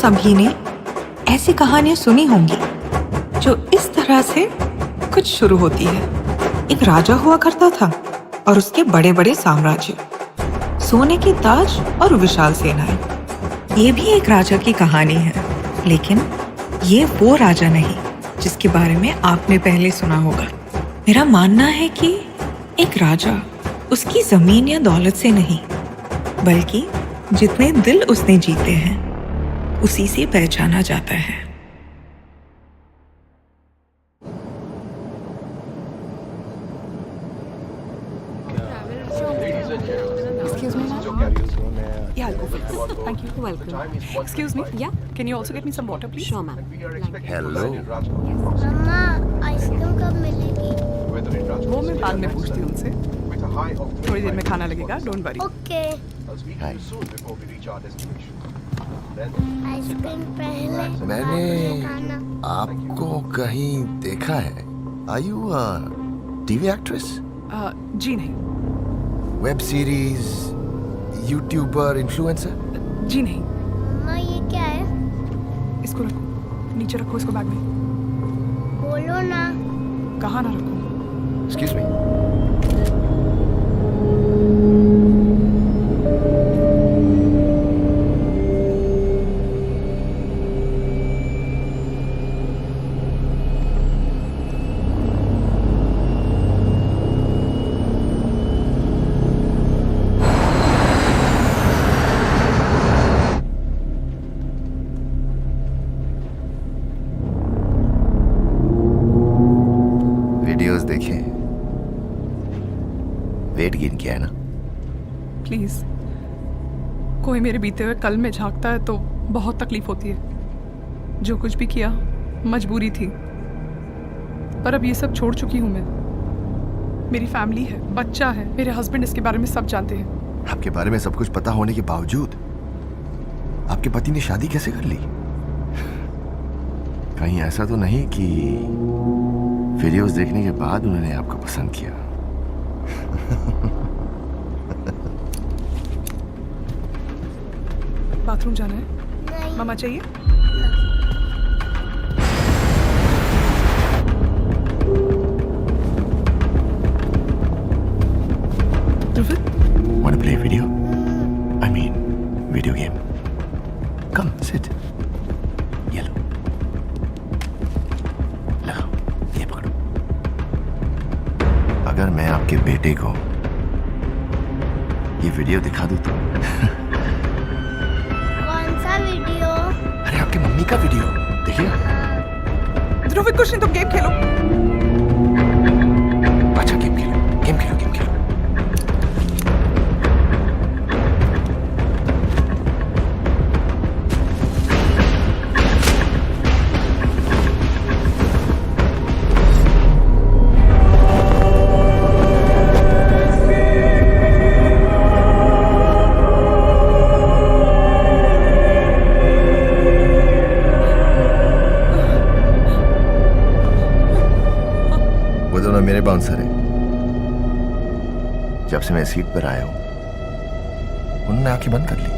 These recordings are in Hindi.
सभी ने ऐसी कहानियां सुनी होंगी जो इस तरह से कुछ शुरू होती है। एक राजा हुआ करता था और उसके बड़े बड़े साम्राज्य, सोने के ताज और विशाल सेनाएं। ये भी एक राजा की कहानी है, लेकिन ये वो राजा नहीं जिसके बारे में आपने पहले सुना होगा। मेरा मानना है कि एक राजा उसकी जमीन या दौलत से नहीं, बल्कि जितने दिल उसने जीते हैं उसी से पहचाना जाता है। Excuse me, ma'am. Yeah, I'll go for this. Thank you. You're welcome. Excuse me. Yeah. Can you also get me some water, please? Sure, ma'am. Hello मम्मा आइसक्रीम कब मिलेगी? वो मैं बाद में पूछती हूँ उनसे। थोड़ी देर में खाना लगेगा, don't worry. Okay. Hi ice cream पहले मैंने खाना। आपको कहीं देखा है। आर यू टीवी एक्ट्रेस, जी नहीं, वेब सीरीज, यूट्यूबर, इन्फ्लुएंसर? जी नहीं। मम्मा ये क्या है? इसको रखो, नीचे रखो इसको बैग में। बोलो ना। कहाँ ना रखो? Excuse me. वीडियोस देखें, वेट गेन किया है ना? प्लीज, कोई मेरे बीते हुए कल में झांकता है तो बहुत तकलीफ होती है। जो कुछ भी किया मजबूरी थी, पर अब ये सब छोड़ चुकी हूँ मैं। मेरी फैमिली है, बच्चा है, मेरे हस्बैंड इसके बारे में सब जानते हैं। आपके बारे में सब कुछ पता होने के बावजूद आपके पति ने शादी कैसे कर ली? कहीं ऐसा तो नहीं कि वीडियोस देखने के बाद उन्होंने आपको पसंद किया? बाथरूम जाना है? नहीं। मामा चाहिए? ध्रुवित, Want to play video? I mean, video game. Come, sit. ये लो, लगाओ, ये पकड़ो। अगर मैं आपके बेटे को ये वीडियो दिखा दूं तो? कौन सा वीडियो? अरे आपकी मम्मी का वीडियो देखिए। ध्रुवित कुछ नहीं, तुम गेम खेलो। अच्छा गेम खेलो, गेम खेलो, गेम खेलो। वो दोनों मेरे बाउंसर हैं। जब से मैं सीट पर आया हूं उन्होंने आंखें बंद कर ली।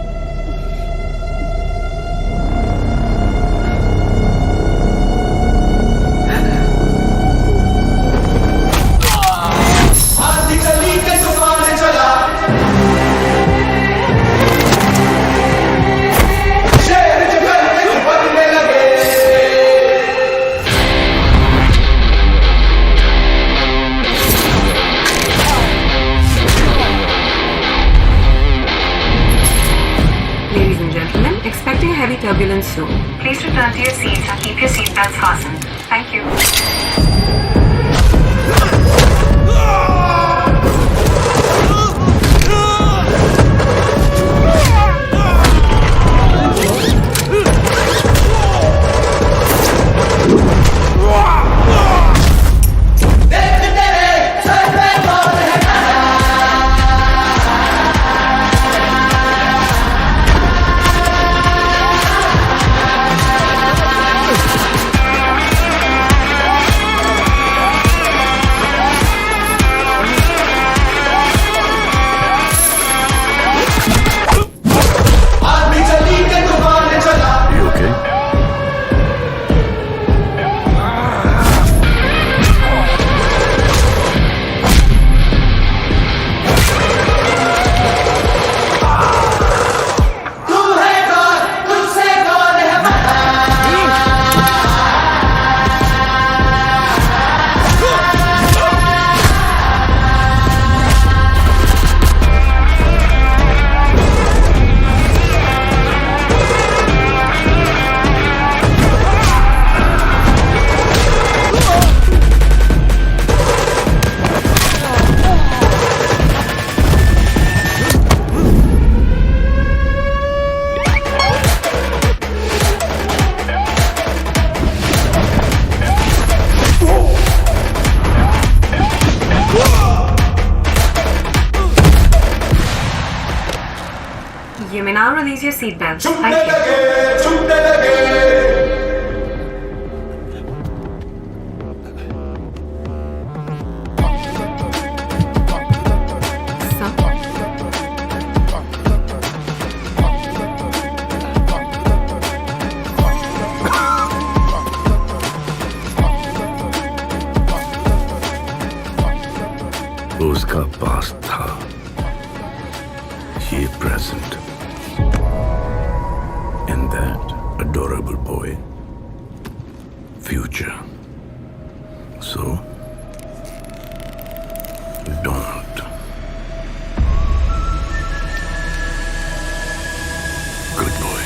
Ladies and gentlemen, expecting heavy turbulence soon. Please return to your seats and keep your seatbelts fastened. Thank you. release your seatbelts. Thank you. उसका पास था, ये present, and that adorable boy, future. So, don't. Good boy.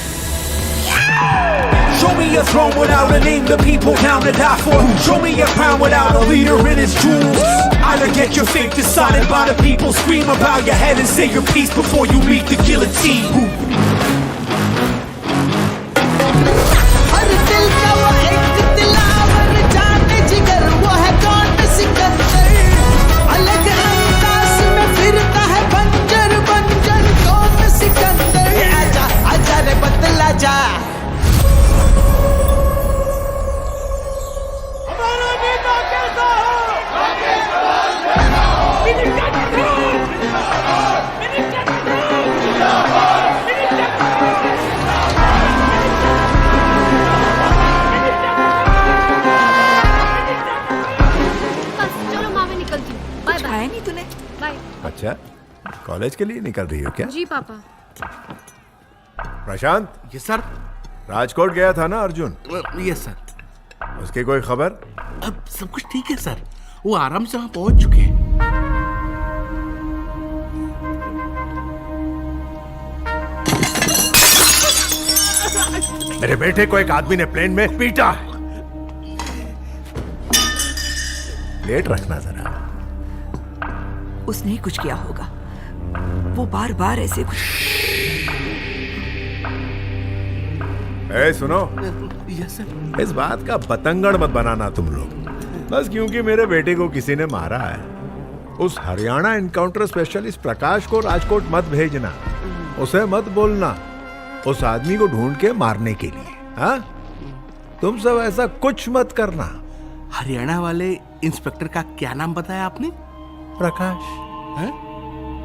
Show me a throne without a name, the people down to die for. Show me a crown without a leader in its jewels. Either get your fate decided by the people, scream about your head and say your piece before you meet the guillotine. हर दिल का वो एक दिलावर जाने जिगर, वो है कौन सिकंदर। अलग अंदाज में फिरता है बंजर बंजर, कौन सिकंदर। आजा आजा रे बदला जा। हमारा नेता कैसा हो? चलो माँ, मैं निकलती हूँ। Bye bye. आया नहीं तूने? बाय। अच्छा, कॉलेज के लिए निकल रही हो क्या? जी पापा। प्रशांत, यस सर। राजकोट गया था ना अर्जुन? Yes sir. उसकी कोई खबर? अब सब कुछ ठीक है सर, वो आराम से वहां पहुंच चुके हैं। मेरे बेटे को एक आदमी ने प्लेन में पीटा है। लेट रखना जरा। उसने ही कुछ किया होगा, वो बार बार ऐसे कुछ। ए सुनो, यस सर। इस बात का बतंगड़ मत बनाना तुम लोग, बस क्योंकि मेरे बेटे को किसी ने मारा है। उस हरियाणा एनकाउंटर स्पेशलिस्ट प्रकाश को राजकोट मत भेजना, उसे मत बोलना उस आदमी को ढूंढ के मारने के लिए। हाँ, तुम सब ऐसा कुछ मत करना। हरियाणा वाले इंस्पेक्टर का क्या नाम बताया आपने? प्रकाश है?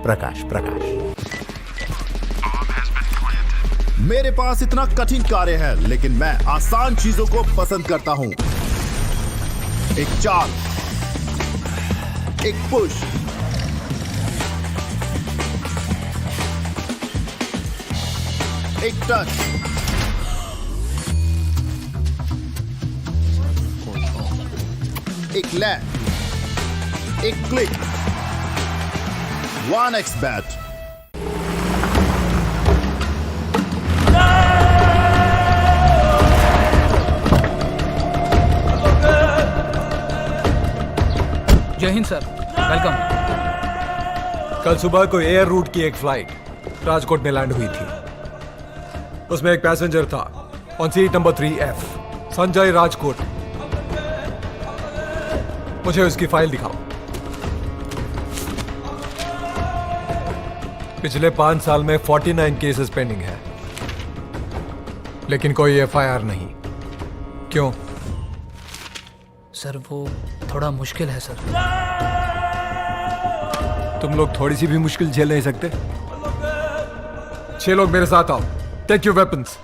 प्रकाश प्रकाश। मेरे पास इतना कठिन कार्य है, लेकिन मैं आसान चीजों को पसंद करता हूं। एक चाल, एक पुश, एक टच, एक लैप, एक क्लिक, 1x बैट। जय हिंद सर, वेलकम। कल सुबह को एयर रूट की एक फ्लाइट राजकोट में लैंड हुई थी। उसमें एक पैसेंजर था on seat number 3F, Sanjay Rajkot. मुझे उसकी फाइल दिखाओ। पिछले 5 साल में 49 केसेस पेंडिंग है, लेकिन कोई FIR नहीं। क्यों? सर वो थोड़ा मुश्किल है सर। तुम लोग थोड़ी सी भी मुश्किल झेल नहीं सकते? 6 लोग मेरे साथ आओ। Take your weapons.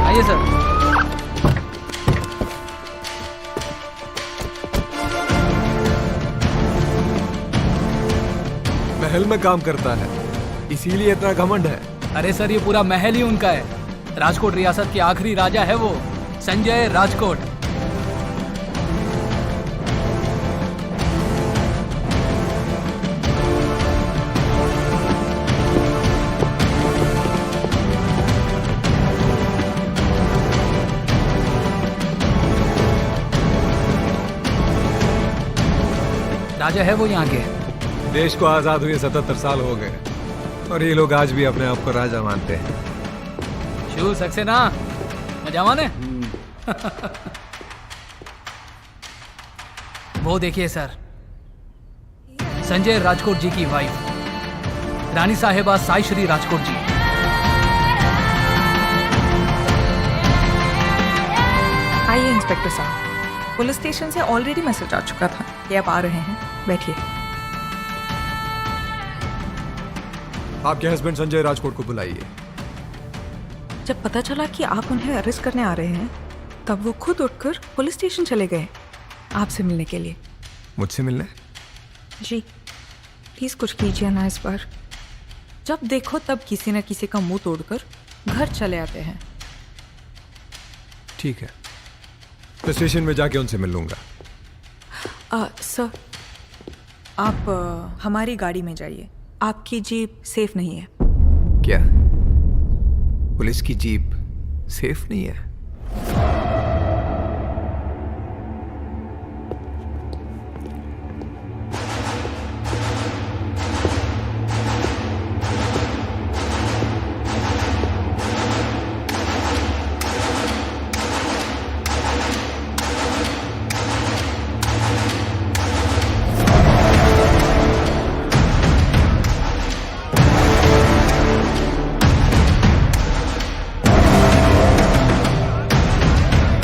आइए सर। महल में काम करता है, इसीलिए इतना घमंड है। अरे सर, ये पूरा महल ही उनका है। राजकोट रियासत के आखिरी राजा है वो, संजय राजकोट। राजा है वो यहाँ के। देश को आजाद हुए 77 साल हो गए और ये लोग आज भी अपने आप को राजा मानते हैं। શું શકશે ના મજામાં ને? वो देखिए सर, संजय राजकोट जी की वाइफ रानी साहेबा साई श्री राजकोट जी। आइए इंस्पेक्टर साहब, पुलिस स्टेशन से ऑलरेडी मैसेज आ चुका था कि आप आ रहे हैं। बैठिए। आपके हस्बैंड संजय राजकोट को बुलाइए। जब पता चला कि आप उन्हें अरेस्ट करने आ रहे हैं, तब वो खुद उठकर पुलिस स्टेशन चले गए आपसे मिलने के लिए। मुझसे मिलने? जी प्लीज कुछ कीजिए ना इस बार। जब देखो तब किसी न किसी का मुंह तोड़कर घर चले आते हैं। ठीक है, तो स्टेशन में जाके उनसे मिल लूंगा। सर आप हमारी गाड़ी में जाइए। आपकी जीप सेफ नहीं है। क्या पुलिस की जीप सेफ नहीं है?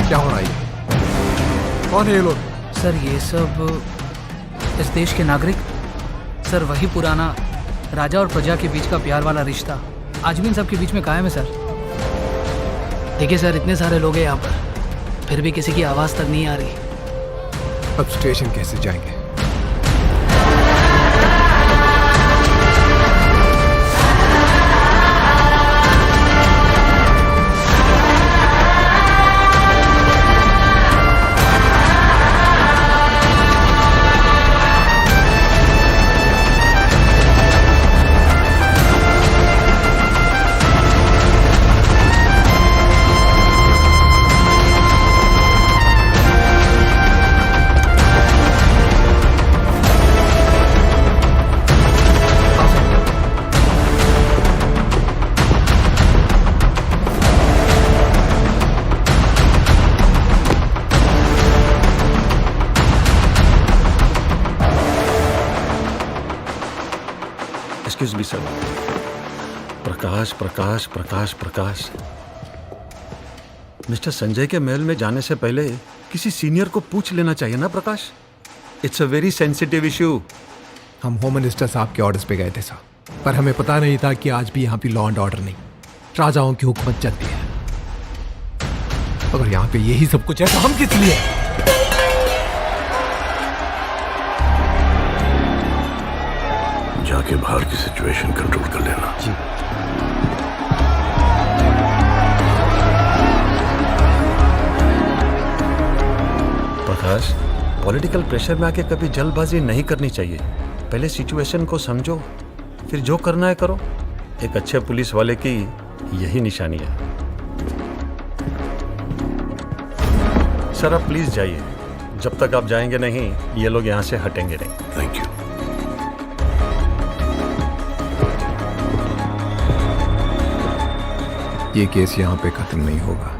क्या हो रहा है? कौन है ये लोग? सर ये सब इस देश के नागरिक। सर वही पुराना राजा और प्रजा के बीच का प्यार वाला रिश्ता आज भी इन सब के बीच में कायम है सर। देखिए सर, इतने सारे लोग हैं यहाँ पर, फिर भी किसी की आवाज़ तक नहीं आ रही। अब स्टेशन कैसे जाएंगे? Excuse me sir. Prakash Prakash Prakash Prakash mister Sanjay के महल में जाने से पहले किसी सीनियर को पूछ लेना चाहिए ना Prakash. It's a very sensitive issue. हम होम मिनिस्टर साहब के ऑर्डर्स पे गए थे साहब, पर हमें पता नहीं था कि आज भी यहाँ पे लॉ एंड ऑर्डर नहीं, राजाओं की हुकूमत चलती है। अगर यहाँ पे यही सब कुछ है तो हम किस लिए? जाके बाहर की सिचुएशन कंट्रोल कर लेना। जी। प्रकाश, पॉलिटिकल प्रेशर में आके कभी जल्दबाजी नहीं करनी चाहिए। पहले सिचुएशन को समझो, फिर जो करना है करो। एक अच्छे पुलिस वाले की यही निशानी है। सर आप प्लीज जाइए, जब तक आप जाएंगे नहीं ये लोग यहाँ से हटेंगे नहीं। Thank you. ये केस यहाँ पे खत्म नहीं होगा।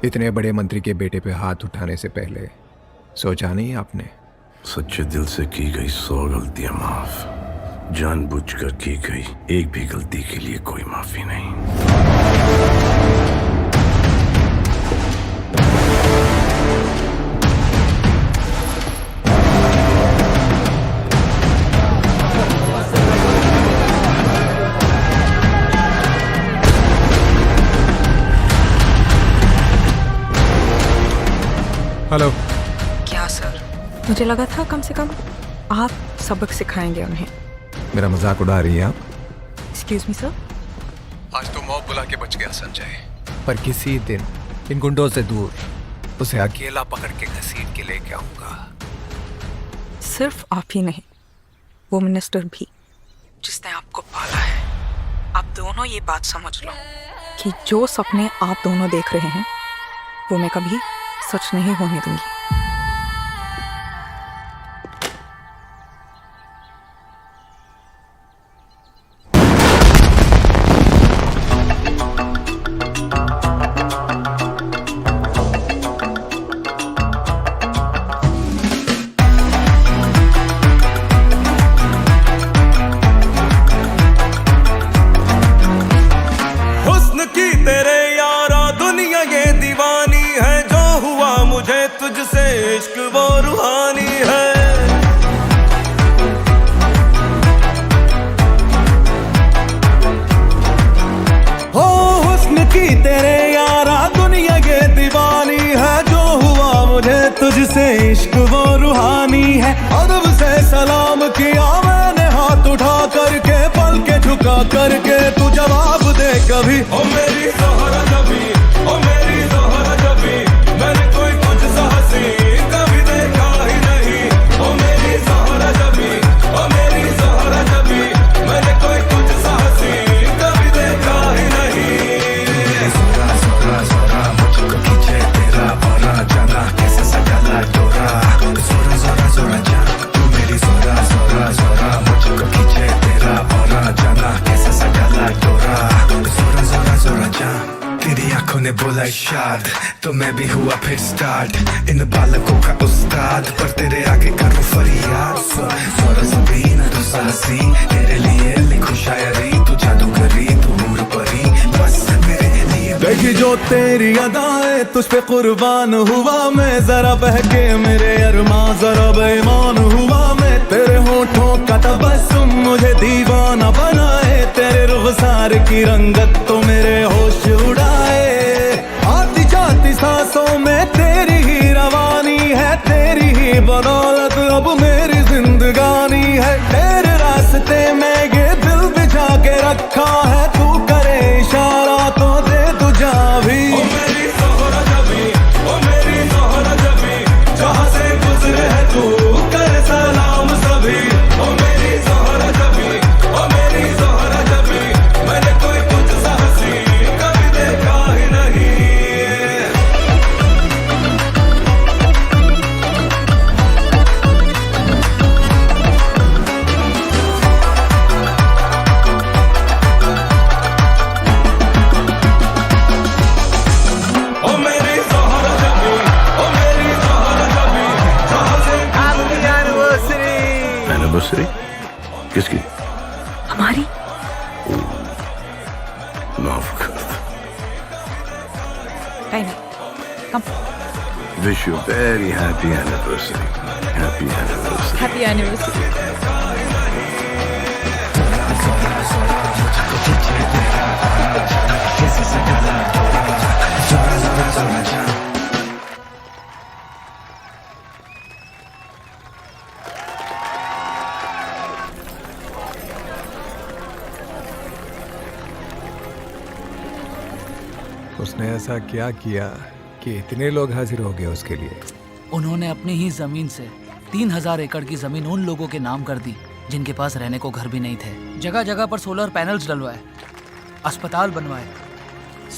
इतने बड़े मंत्री के बेटे पे हाथ उठाने से पहले सोचा नहीं आपने? सच्चे दिल से की गई 100 गलतियां माफ, जानबूझकर की गई एक भी गलती के लिए कोई माफी नहीं। हेलो। क्या सर? मुझे लगा था कम से कम आप सबक सिखाएंगे उन्हें। मेरा मजाक उड़ा रही है आप? Excuse me sir. आज तो मौत बुला के बच गया संजय, पर किसी दिन इन गुंडों से दूर उसे अकेला पकड़ के घसीट के लेके आऊंगा। सिर्फ आप ही नहीं, वो मिनिस्टर भी जिसने आपको पाला है। आप दोनों ये बात समझ लो कि जो सपने आप दोनों देख रहे हैं वो मैं कभी सच नहीं होने दूंगी। तुझसे इश्क वो रूहानी है। हो हुस्न की तेरे यारा दुनिया ये दीवानी है। जो हुआ मुझे तुझसे इश्क वो रूहानी है। अदब से सलाम किया मैंने हाथ उठा करके, पल के झुका करके तू जवाब दे कभी। ओ मेरी ज़ोहरा जबी, ओ मेरी ज़ोहरा जबी, मैंने कोई तुझसा हंसी कभी देखा ही नहीं। ओ मेरी ज़ोहरा जबी, ओ मेरी ज़ोहरा जबी, मैंने कोई तुझसा हंसी कभी देखा ही नहीं। ज़ोरा ज़ोरा ज़ोरा मुझको खींचे तेरा भौरा, जाना कैसे सजाना डोरा। ज़ोरा ज़ोरा ज़ोरा जा तू मेरी ज़ोरा ज़ोरा ज़ोरा, मुझको खींचे तेरा भौरा, जाना कैसे सजाना डोरा। ज़ोरा ज़ोरा ज़ोरा जा तेरी आंखों ने बोला इशाद, तो मैं भी हुआ फिर स्टार्ट। इन बालकों का उस्ताद पर तेरे आगे करूं फरियाद। ज़ोरा ज़मीन तू साहसी, तेरे लिए लिखूं शायरी। तू जादूगरी तू हूर परी, बस मेरे लिए। देखी जो तेरी अदाएं तुझ पे कुर्बान हुआ मैं। जरा बहके मेरे अरमां जरा बेईमान हुआ मैं। तेरे होठों का तबस्सुम मुझे दीवाना बनाए। तेरे रुखसार की रंगत तो मेरे होश उड़ाए। आती जाती सांसों में तेरी ही रवानी है। तेरी ही बदौलत अब मेरी जिंदगानी है। तेरे रास्ते में ये दिल बिछा के रखा है। तू करे इशारा तो दे तू जा भी। ओ मेरी ज़ोहरा जबी, ओ मेरी ज़ोहरा जबी, जहाँ से गुजरे है तू कर सलाम सभी। ओ मेरी ज़ोहरा जबी, ओ मेरी ज़ोहरा जबी, मैंने कोई तुझसा हंसी कभी देखा ही नहीं। ओ मेरी ज़ोहरा जबी, ओ मेरी ज़ोहरा जबी, जहाँ से एनिवर्सरी किसकी? हमारी। माफ कर कम। Wish you very happy anniversary. Happy anniversary. Happy anniversary. उसने ऐसा क्या किया कि इतने लोग हाजिर हो गए उसके लिए? उन्होंने अपनी ही जमीन से 3000 एकड़ की जमीन उन लोगों के नाम कर दी जिनके पास रहने को घर भी नहीं थे। जगह जगह पर सोलर पैनल्स डलवाए, अस्पताल बनवाए।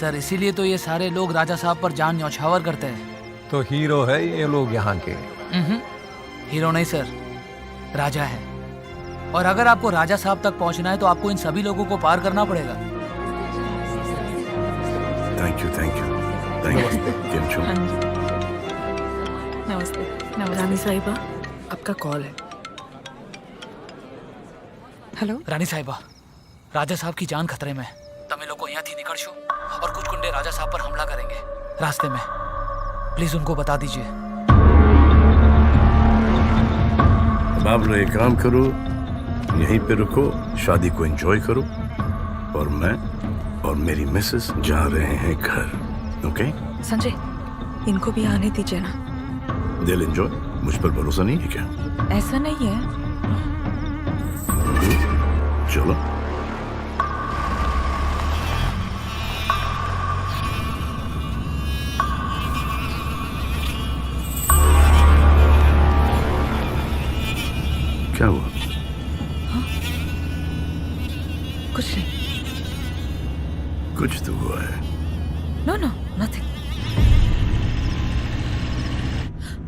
सर इसीलिए तो ये सारे लोग राजा साहब पर जान न्यौछावर करते हैं। तो हीरो है ये लोग यहाँ के? हीरो नहीं सर, राजा है। और अगर आपको राजा साहब तक पहुंचना है तो आपको इन सभी लोगों को पार करना पड़ेगा। Thank you thank you thank you. नमस्ते। रानी साहिबा आपका कॉल है। हेलो रानी साहिबा, राजा साहब की जान खतरे में। तमिलों को यहाँ थी निकल शो और कुछ गुंडे राजा साहब पर हमला करेंगे रास्ते में। प्लीज उनको बता दीजिए। अब आप लोग एक काम करो, यहीं पे रुको, शादी को एंजॉय करो और मैं और मेरी मिसेस जा रहे हैं घर। ओके संजय, इनको भी आने दीजिए ना। दिल एंजॉय। मुझ पर भरोसा नहीं है क्या? ऐसा नहीं है। चलो। क्या हुआ? कुछ नहीं। कुछ तो हुआ है। No no nothing.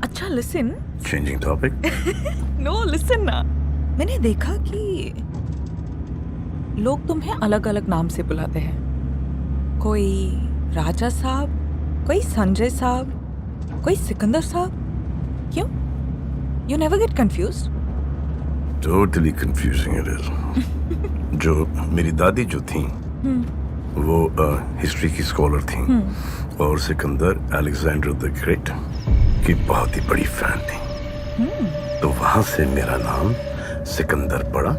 अच्छा listen. Changing topic. No listen ना। मैंने देखा कि लोग तुम्हें अलग अलग नाम से बुलाते हैं। कोई राजा साहब, कोई संजय साहब, कोई सिकंदर साहब। क्यों? You never get confused? Totally confusing it is. जो मेरी दादी जो थी वो हिस्ट्री की स्कॉलर थी और सिकंदर अलेक्जेंडर द ग्रेट की बहुत ही बड़ी फैन थी, तो वहां से मेरा नाम सिकंदर पड़ा।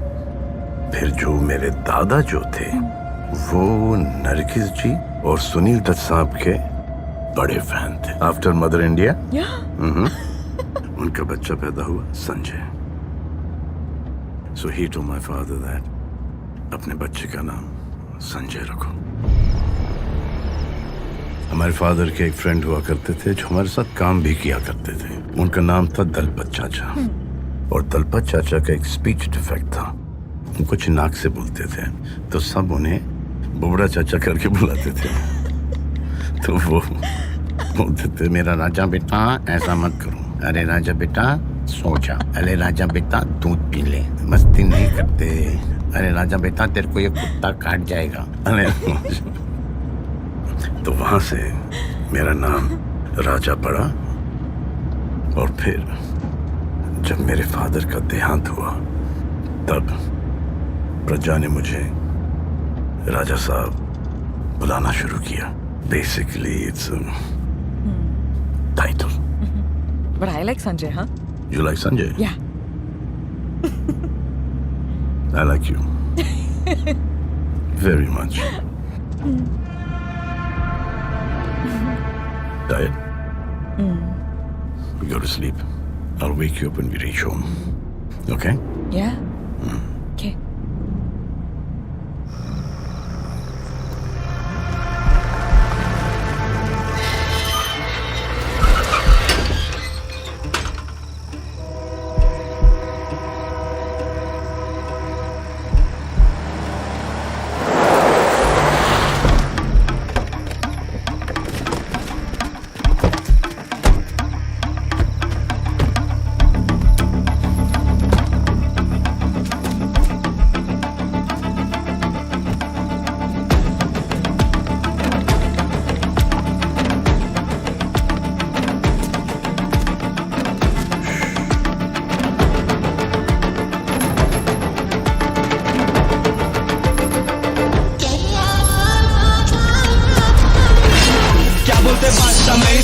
फिर जो मेरे दादा जो थे वो नरगिस जी और सुनील दत्त साहब के बड़े फैन थे। आफ्टर मदर इंडिया उनका बच्चा पैदा हुआ Sanjay. So he told my father that अपने बच्चे का नाम संजय रखो। हमारे फादर के एक फ्रेंड हुआ करते थे जो हमारे साथ काम भी किया करते थे। उनका नाम था दलपत चाचा। और दलपत चाचा का एक स्पीच डिफेक्ट था, वो कुछ नाक से बोलते थे, तो सब उन्हें बुबड़ा चाचा करके बुलाते थे। तो वो बोलते थे, मेरा राजा बेटा ऐसा मत करो, अरे राजा बेटा सो जा, अरे राजा बेटा दूध पी ले, मस्ती नहीं करते, अरे राजा बेटा तेरे को ये कुत्ता काट जाएगा। अरे तो वहां से मेरा नाम राजा पड़ा। और फिर जब मेरे फादर का देहांत हुआ तब प्रजा ने मुझे राजा साहब बुलाना शुरू किया। Basically it's title. But I like Sanjay, huh? You like Sanjay? Yeah. I like you. Very much. Tired? Go to sleep. I'll wake you up when we reach home. Okay? Yeah. Okay.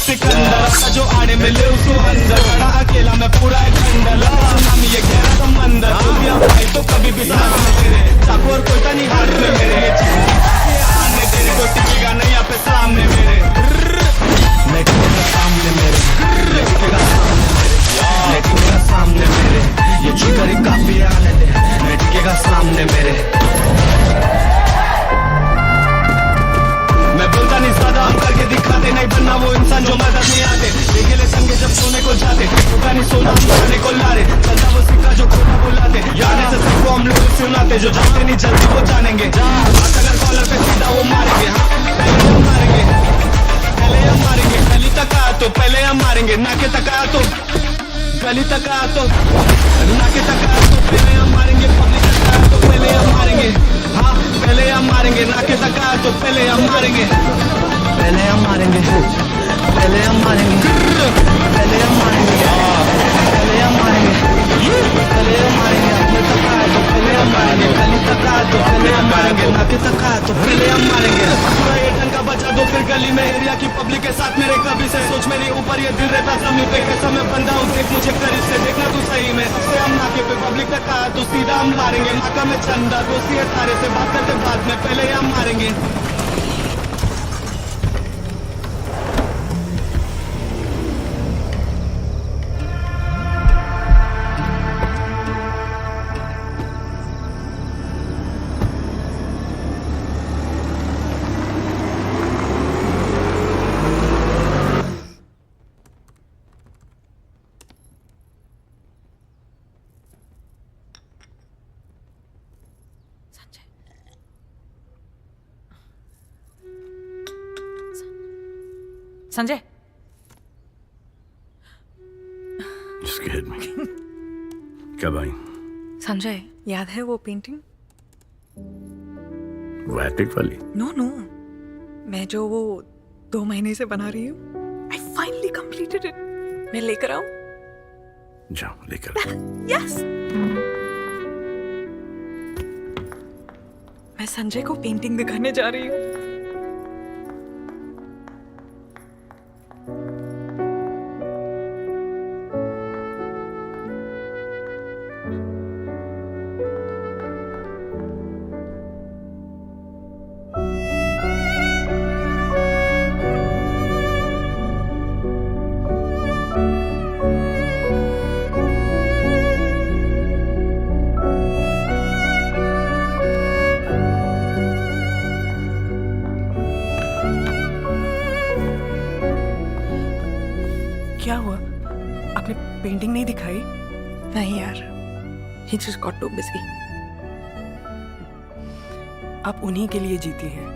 Sikandar जो आड़े में ले उसको अंदर खड़ा अकेला मैं पूरा एक खंडर हम ये गहरा समंदर हो गया भाई तो कभी भी साथ में तेरे चाकू और कोयता नहीं हाथ में मेरे ये आने तेरे को टिकेगा नहीं यहाँ पे सामने मेरे मैं टिकेगा सामने मेरे मैं टिकेगा सामने मेरे ये चुकरी काफी आने दे मैं टिकेगा सामने मेरे मैं बोलता नहीं ज्यादा हम करके दिखाते नहीं बनना वो इंसान जो मदद नहीं आते अकेले संगे जब सोने को जाते टूटा नहीं सोना खाने को ला रहे चलता वो सिक्का जो खोटा बुलाते याद है सच को हम लोग सुनाते जो जानते नहीं जल्दी वो जानेंगे अगर कॉलर पे सीधा वो मारेंगे हाँ पहले हम मारेंगे गली तक आ तो पहले हम मारेंगे नाके तक आ तो गली तक आ तो नाके तक आ तो पहले हम मारेंगे पब्लिक तक आ तो पहले हम मारेंगे हाँ पहले हम मारेंगे नाके तक आ तो पहले हम मारेंगे पहले हम मारेंगे पहले हम मारेंगे पहले हम मारेंगे पहले हम मारेंगे पहले हम मारेंगे अपने तक आ तो पहले हम मारेंगे गली तक आ तो पहले हम मारेंगे नाके तक आ तो पहले हम मारेंगे पूरा ये ढंग का बचा दो फिर गली में एरिया की पब्लिक के साथ मेरे कभी से सोच मेरे ऊपर ये दिल रहता समी पे कैसा मैं बंदा हूँ देख मुझे करीब से देखना तू सही में सबसे हम नाके पे पब्लिक तक आ तो सीधा हम मारेंगे नाका में चंदा दोस्ती है सारे से बात करते बाद में पहले हम मारेंगे संजय Scared me. कब आई? संजय याद है वो पेंटिंग? वो एपिक वाली? नो नो मैं जो वो 2 महीने से बना रही हूँ आई फाइनली कंप्लीटेड इट। मैं लेकर आऊं? जाओ लेकर। यस मैं संजय को पेंटिंग दिखाने जा रही हूँ। आपने पेंटिंग नहीं दिखाई? नहीं यार, he just got too busy. आप उन्हीं के लिए जीती हैं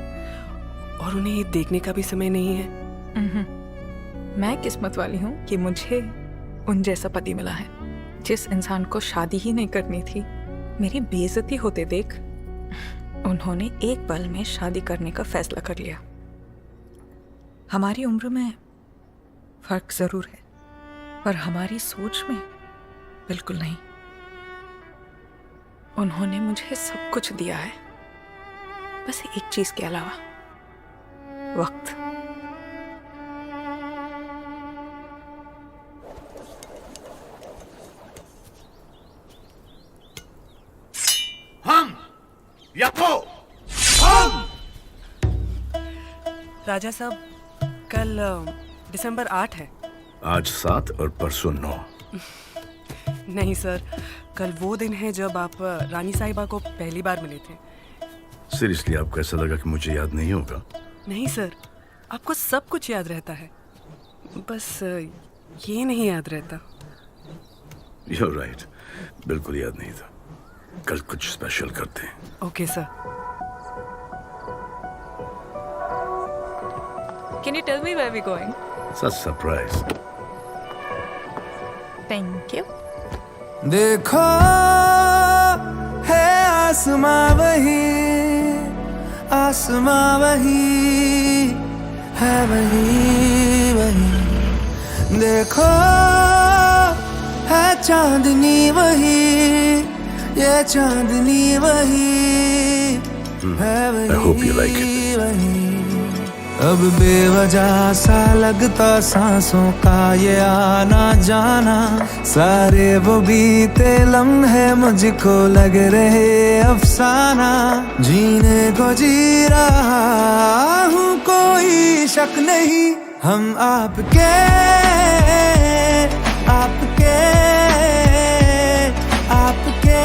और उन्हें ये देखने का भी समय नहीं है। मैं किस्मत वाली हूँ कि मुझे उन जैसा पति मिला है। जिस इंसान को शादी ही नहीं करनी थी, मेरी बेइज्जती होते देख उन्होंने एक पल में शादी करने का फैसला कर लिया। हमारी उम्र में फर्क जरूर है, पर हमारी सोच में बिल्कुल नहीं। उन्होंने मुझे सब कुछ दिया है, बस एक चीज के अलावा, वक्त। राजा साहब, कल दिसंबर 8 है। आज 7 और परसों 9। नहीं सर, कल वो दिन है जब आप रानी साहिबा को पहली बार मिले थे। सीरियसली आपको ऐसा लगा कि मुझे याद नहीं होगा? नहीं सर, आपको सब कुछ याद रहता है, बस ये नहीं याद रहता। You're right, बिल्कुल याद नहीं था। कल कुछ स्पेशल करते हैं। Okay sir. Can you tell me where we're going? Such surprise. Thank you. देखो है आसमां वही, आसमां वही है, वही वही। देखो है चांदनी वही, ये चांदनी वही है, I hope you like it. वही। अब बेवजह सा लगता सांसों का ये आना जाना, सारे वो बीते लम्हे मुझको लग रहे अफसाना। जीने को जी रहा हूँ, कोई शक नहीं, हम आपके आपके आपके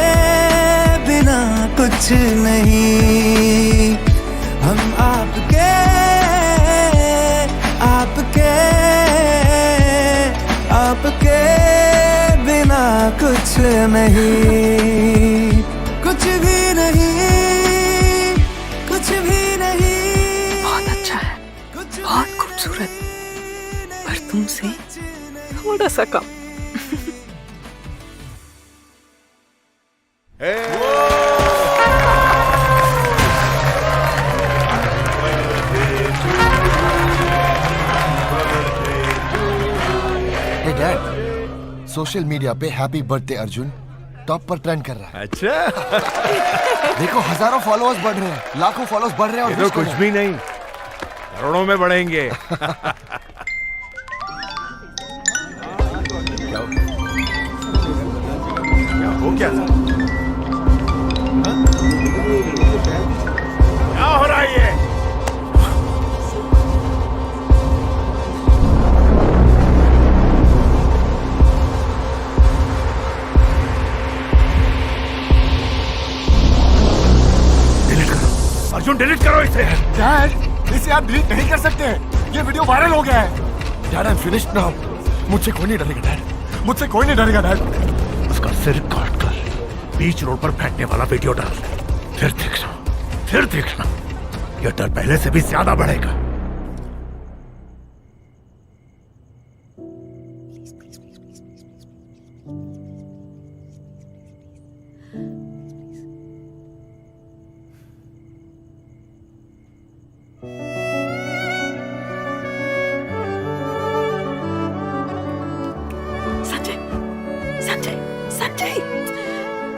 बिना कुछ नहीं। हम आपके आपके आपके बिना कुछ नहीं, कुछ भी नहीं, कुछ भी नहीं। बहुत अच्छा है, बहुत खूबसूरत, पर तुमसे थोड़ा सा कम। डैड, सोशल मीडिया पे हैप्पी बर्थडे अर्जुन टॉप पर ट्रेंड कर रहा है। अच्छा। देखो, हजारों फॉलोअर्स बढ़ रहे हैं, लाखों फॉलोअर्स बढ़ रहे हैं, और ये तो कुछ भी नहीं, करोड़ों में बढ़ेंगे। क्या हो रहा है ये? अर्जुन, डिलीट करो इसे। डैड, इसे आप डिलीट नहीं कर सकते, ये वीडियो वायरल हो गया है। Dad, I am finished now. मुझसे कोई नहीं डरेगा डैड, मुझसे कोई नहीं डरेगा डैड। उसका सिर काट कर बीच रोड पर फेंकने वाला वीडियो डाल, फिर देखना, ये डर पहले से भी ज्यादा बढ़ेगा।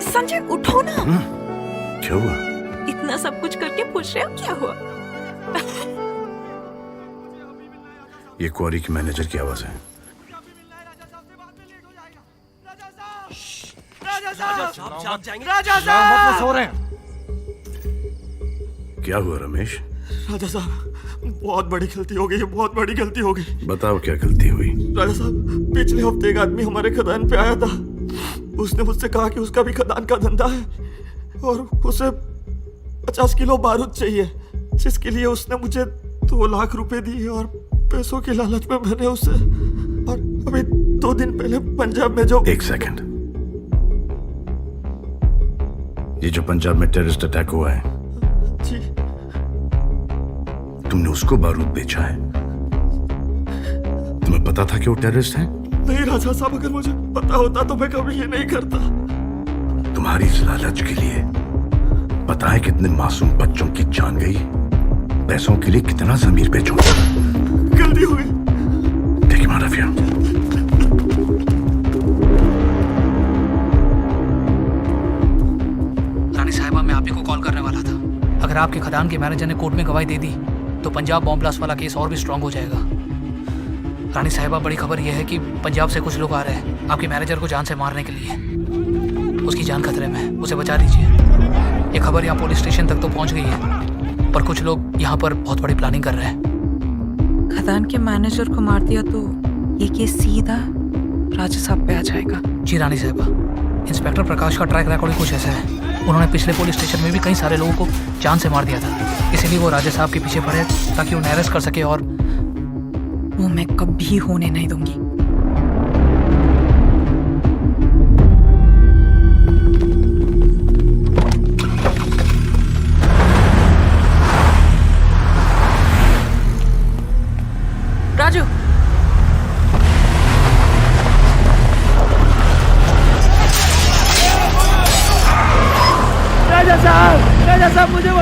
संजय, उठो ना। क्या हुआ? इतना सब कुछ करके पूछ रहे हो क्या हुआ? ये क्वारी की मैनेजर की आवाज है। राजा साहब सो रहे हैं। क्या हुआ रमेश? राजा साहब, बहुत बड़ी गलती हो गई, बहुत बड़ी गलती हो गई। बताओ क्या गलती हुई? राजा साहब, पिछले हफ्ते एक आदमी हमारे खदान पे आया था। उसने मुझसे कहा कि उसका भी खदान का धंधा है और उसे 50 किलो बारूद चाहिए, जिसके लिए उसने मुझे 2 लाख रुपए दिए और पैसों की लालच में मैंने उसे और अभी 2 दिन पहले पंजाब में जो... एक सेकंड, ये जो पंजाब में टेररिस्ट अटैक हुआ है, जी, तुमने उसको बारूद बेचा है? तुम्हें पता था कि वो टेररिस्ट है? नहीं राजा साहब, अगर मुझे पता होता तो मैं कभी ये नहीं करता। तुम्हारी इस लालच के लिए पता है कितने मासूम बच्चों की जान गई? पैसों के लिए कितना जमीर बेचूंगा। गलती हो गई। Take him out of here. रानी साहिबा, मैं आप ही को कॉल करने वाला था। अगर आपके खदान के मैनेजर ने कोर्ट में गवाही दे दी तो पंजाब बॉम्ब ब्लास्ट वाला केस और भी स्ट्रांग हो जाएगा। रानी साहिबा, बड़ी खबर यह है कि पंजाब से कुछ लोग आ रहे हैं आपके मैनेजर को जान से मारने के लिए। उसकी जान खतरे में है, उसे बचा दीजिए। ये खबर यहाँ पुलिस स्टेशन तक तो पहुँच गई है, पर कुछ लोग यहाँ पर बहुत बड़ी प्लानिंग कर रहे हैं। खदान के मैनेजर को मार दिया तो ये केस सीधा राजा साहब पे आ जाएगा। जी रानी साहिबा, इंस्पेक्टर प्रकाश का ट्रैक रिकॉर्ड कुछ ऐसा है। उन्होंने पिछले पुलिस स्टेशन में भी कई सारे लोगों को जान से मार दिया था, इसीलिए वो राजा साहब के पीछे पड़े ताकि उन्हें अरेस्ट कर सके, और वो मैं कभी होने नहीं दूंगी। राजू, राजा साहब मुझे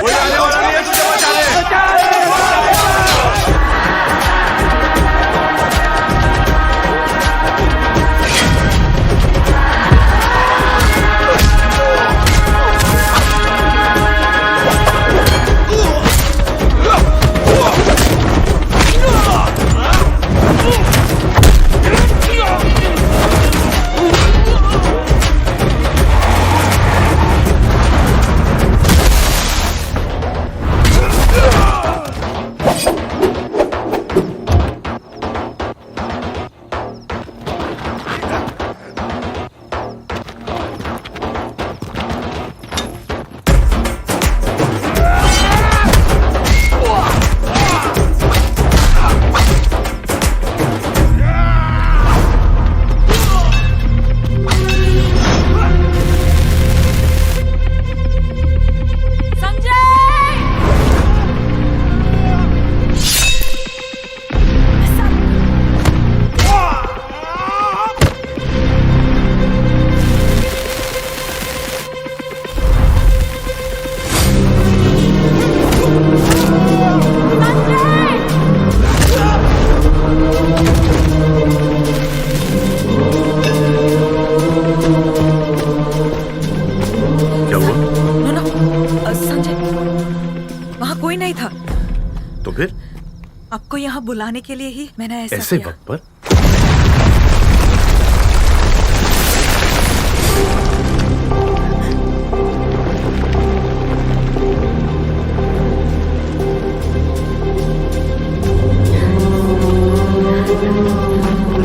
आपको यहाँ बुलाने के लिए ही मैंने ऐसे किया। वक्त पर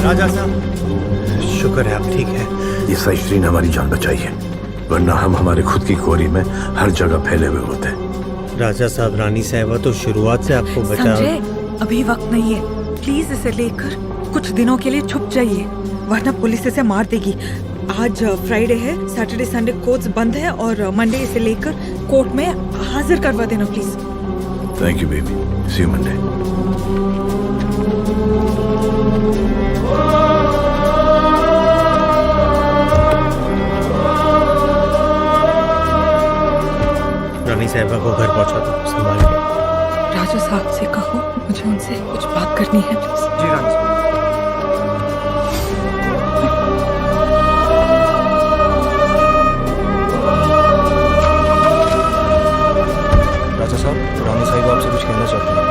राजा साहब, शुक्र है आप ठीक है। ये सही ने हमारी जान बचाई है, वरना हम हमारे खुद की कोरी में हर जगह फैले हुए होते। राजा साहब, रानी साहिबा तो शुरुआत से आपको बचा। संजय, अभी वक्त नहीं है, प्लीज इसे लेकर कुछ दिनों के लिए छुप जाइए, वरना पुलिस इसे मार देगी। आज फ्राइडे है, सैटरडे संडे कोर्ट्स बंद है और मंडे इसे लेकर कोर्ट में हाजिर करवा देना please. Thank you baby, see you Monday. रानी साहिबा को घर पहुंचा दो, संभाल के। राजा साहब से कहो मुझे उनसे कुछ बात करनी है प्लीज। जी रानी साहब। राजा साहब, रानी साहिबा आपसे कुछ कहना चाहती हैं।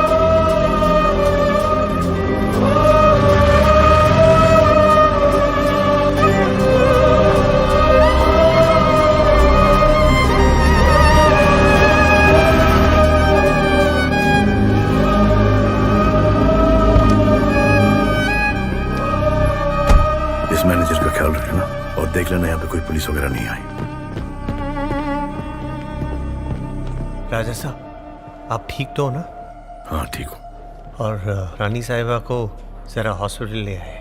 इस मैनेजर का ख्याल रखना और देख लेना यहाँ पे कोई पुलिस वगैरह नहीं आई। राजा साहब, आप ठीक तो हो ना? हाँ ठीक हूँ। और रानी साहिबा को जरा हॉस्पिटल ले आए।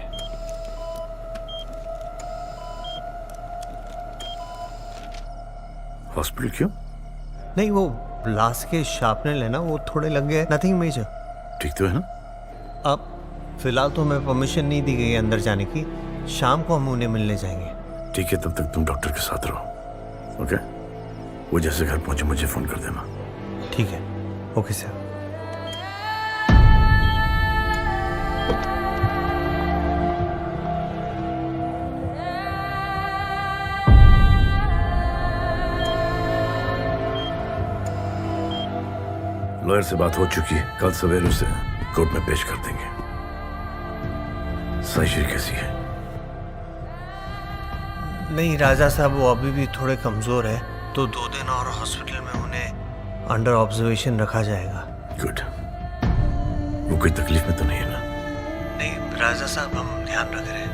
हॉस्पिटल क्यों? नहीं, वो ग्लास के शार्पनर लेना, वो थोड़े लग गए, नथिंग मेजर। ठीक तो है ना? अब फिलहाल तो हमें परमिशन नहीं दी गई अंदर जाने की। शाम को हम उन्हें मिलने जाएंगे। ठीक है, तब तक तुम डॉक्टर के साथ रहो। ओके? वो जैसे घर पहुंचे मुझे फोन कर देना। ठीक है, ओके सर। लॉयर से बात हो चुकी है, कल सवेरे उसे कोर्ट में पेश कर देंगे। साइशी कैसी है? नहीं राजा साहब, वो अभी भी थोड़े कमजोर है, तो 2 दिन और हॉस्पिटल में उन्हें अंडर ऑब्जर्वेशन रखा जाएगा। गुड। वो कोई तकलीफ में तो नहीं है ना? नहीं राजा साहब, हम ध्यान रख रहे हैं।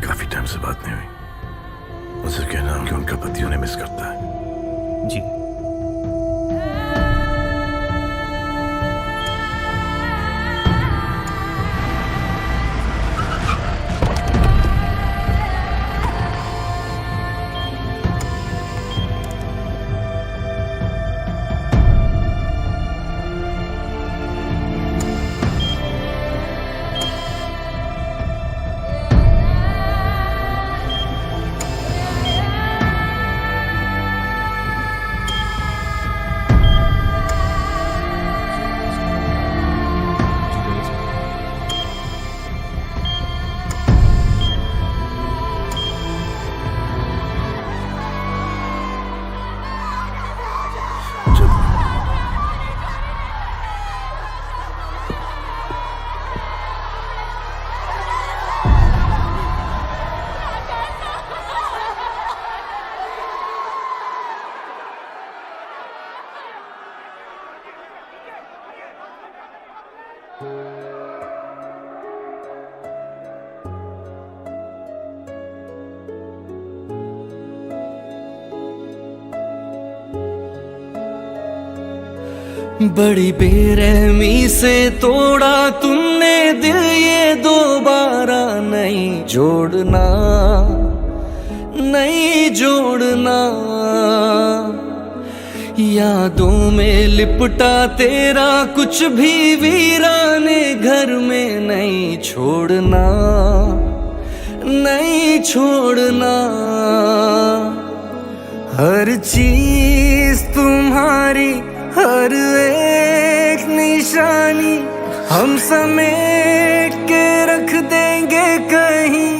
काफी टाइम से बात नहीं हुई। मुझसे कहना कि उनका पति उन्हें मिस करता है। जी। बड़ी बेरहमी से तोड़ा तुमने दिल, ये दोबारा नहीं जोड़ना, नहीं जोड़ना। यादों में लिपटा तेरा कुछ भी वीराने घर में नहीं छोड़ना, नहीं छोड़ना। हर चीज तुम्हारी, हर एक निशानी हम समेट के रख देंगे कहीं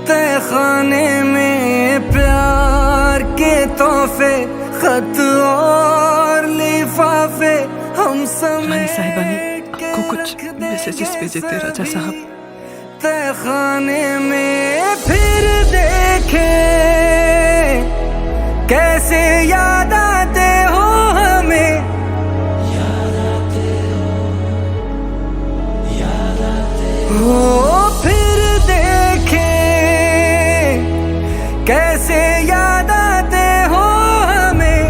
तहखाने में। प्यार के तोहफे, खत और लिफाफे हम समेट के आपको कुछ मैसेजेस भेजे थे राजा साहब। तहखाने में फिर देखे कैसे याद आते हो हमें, हो फिर देखे कैसे याद आते हो हमें।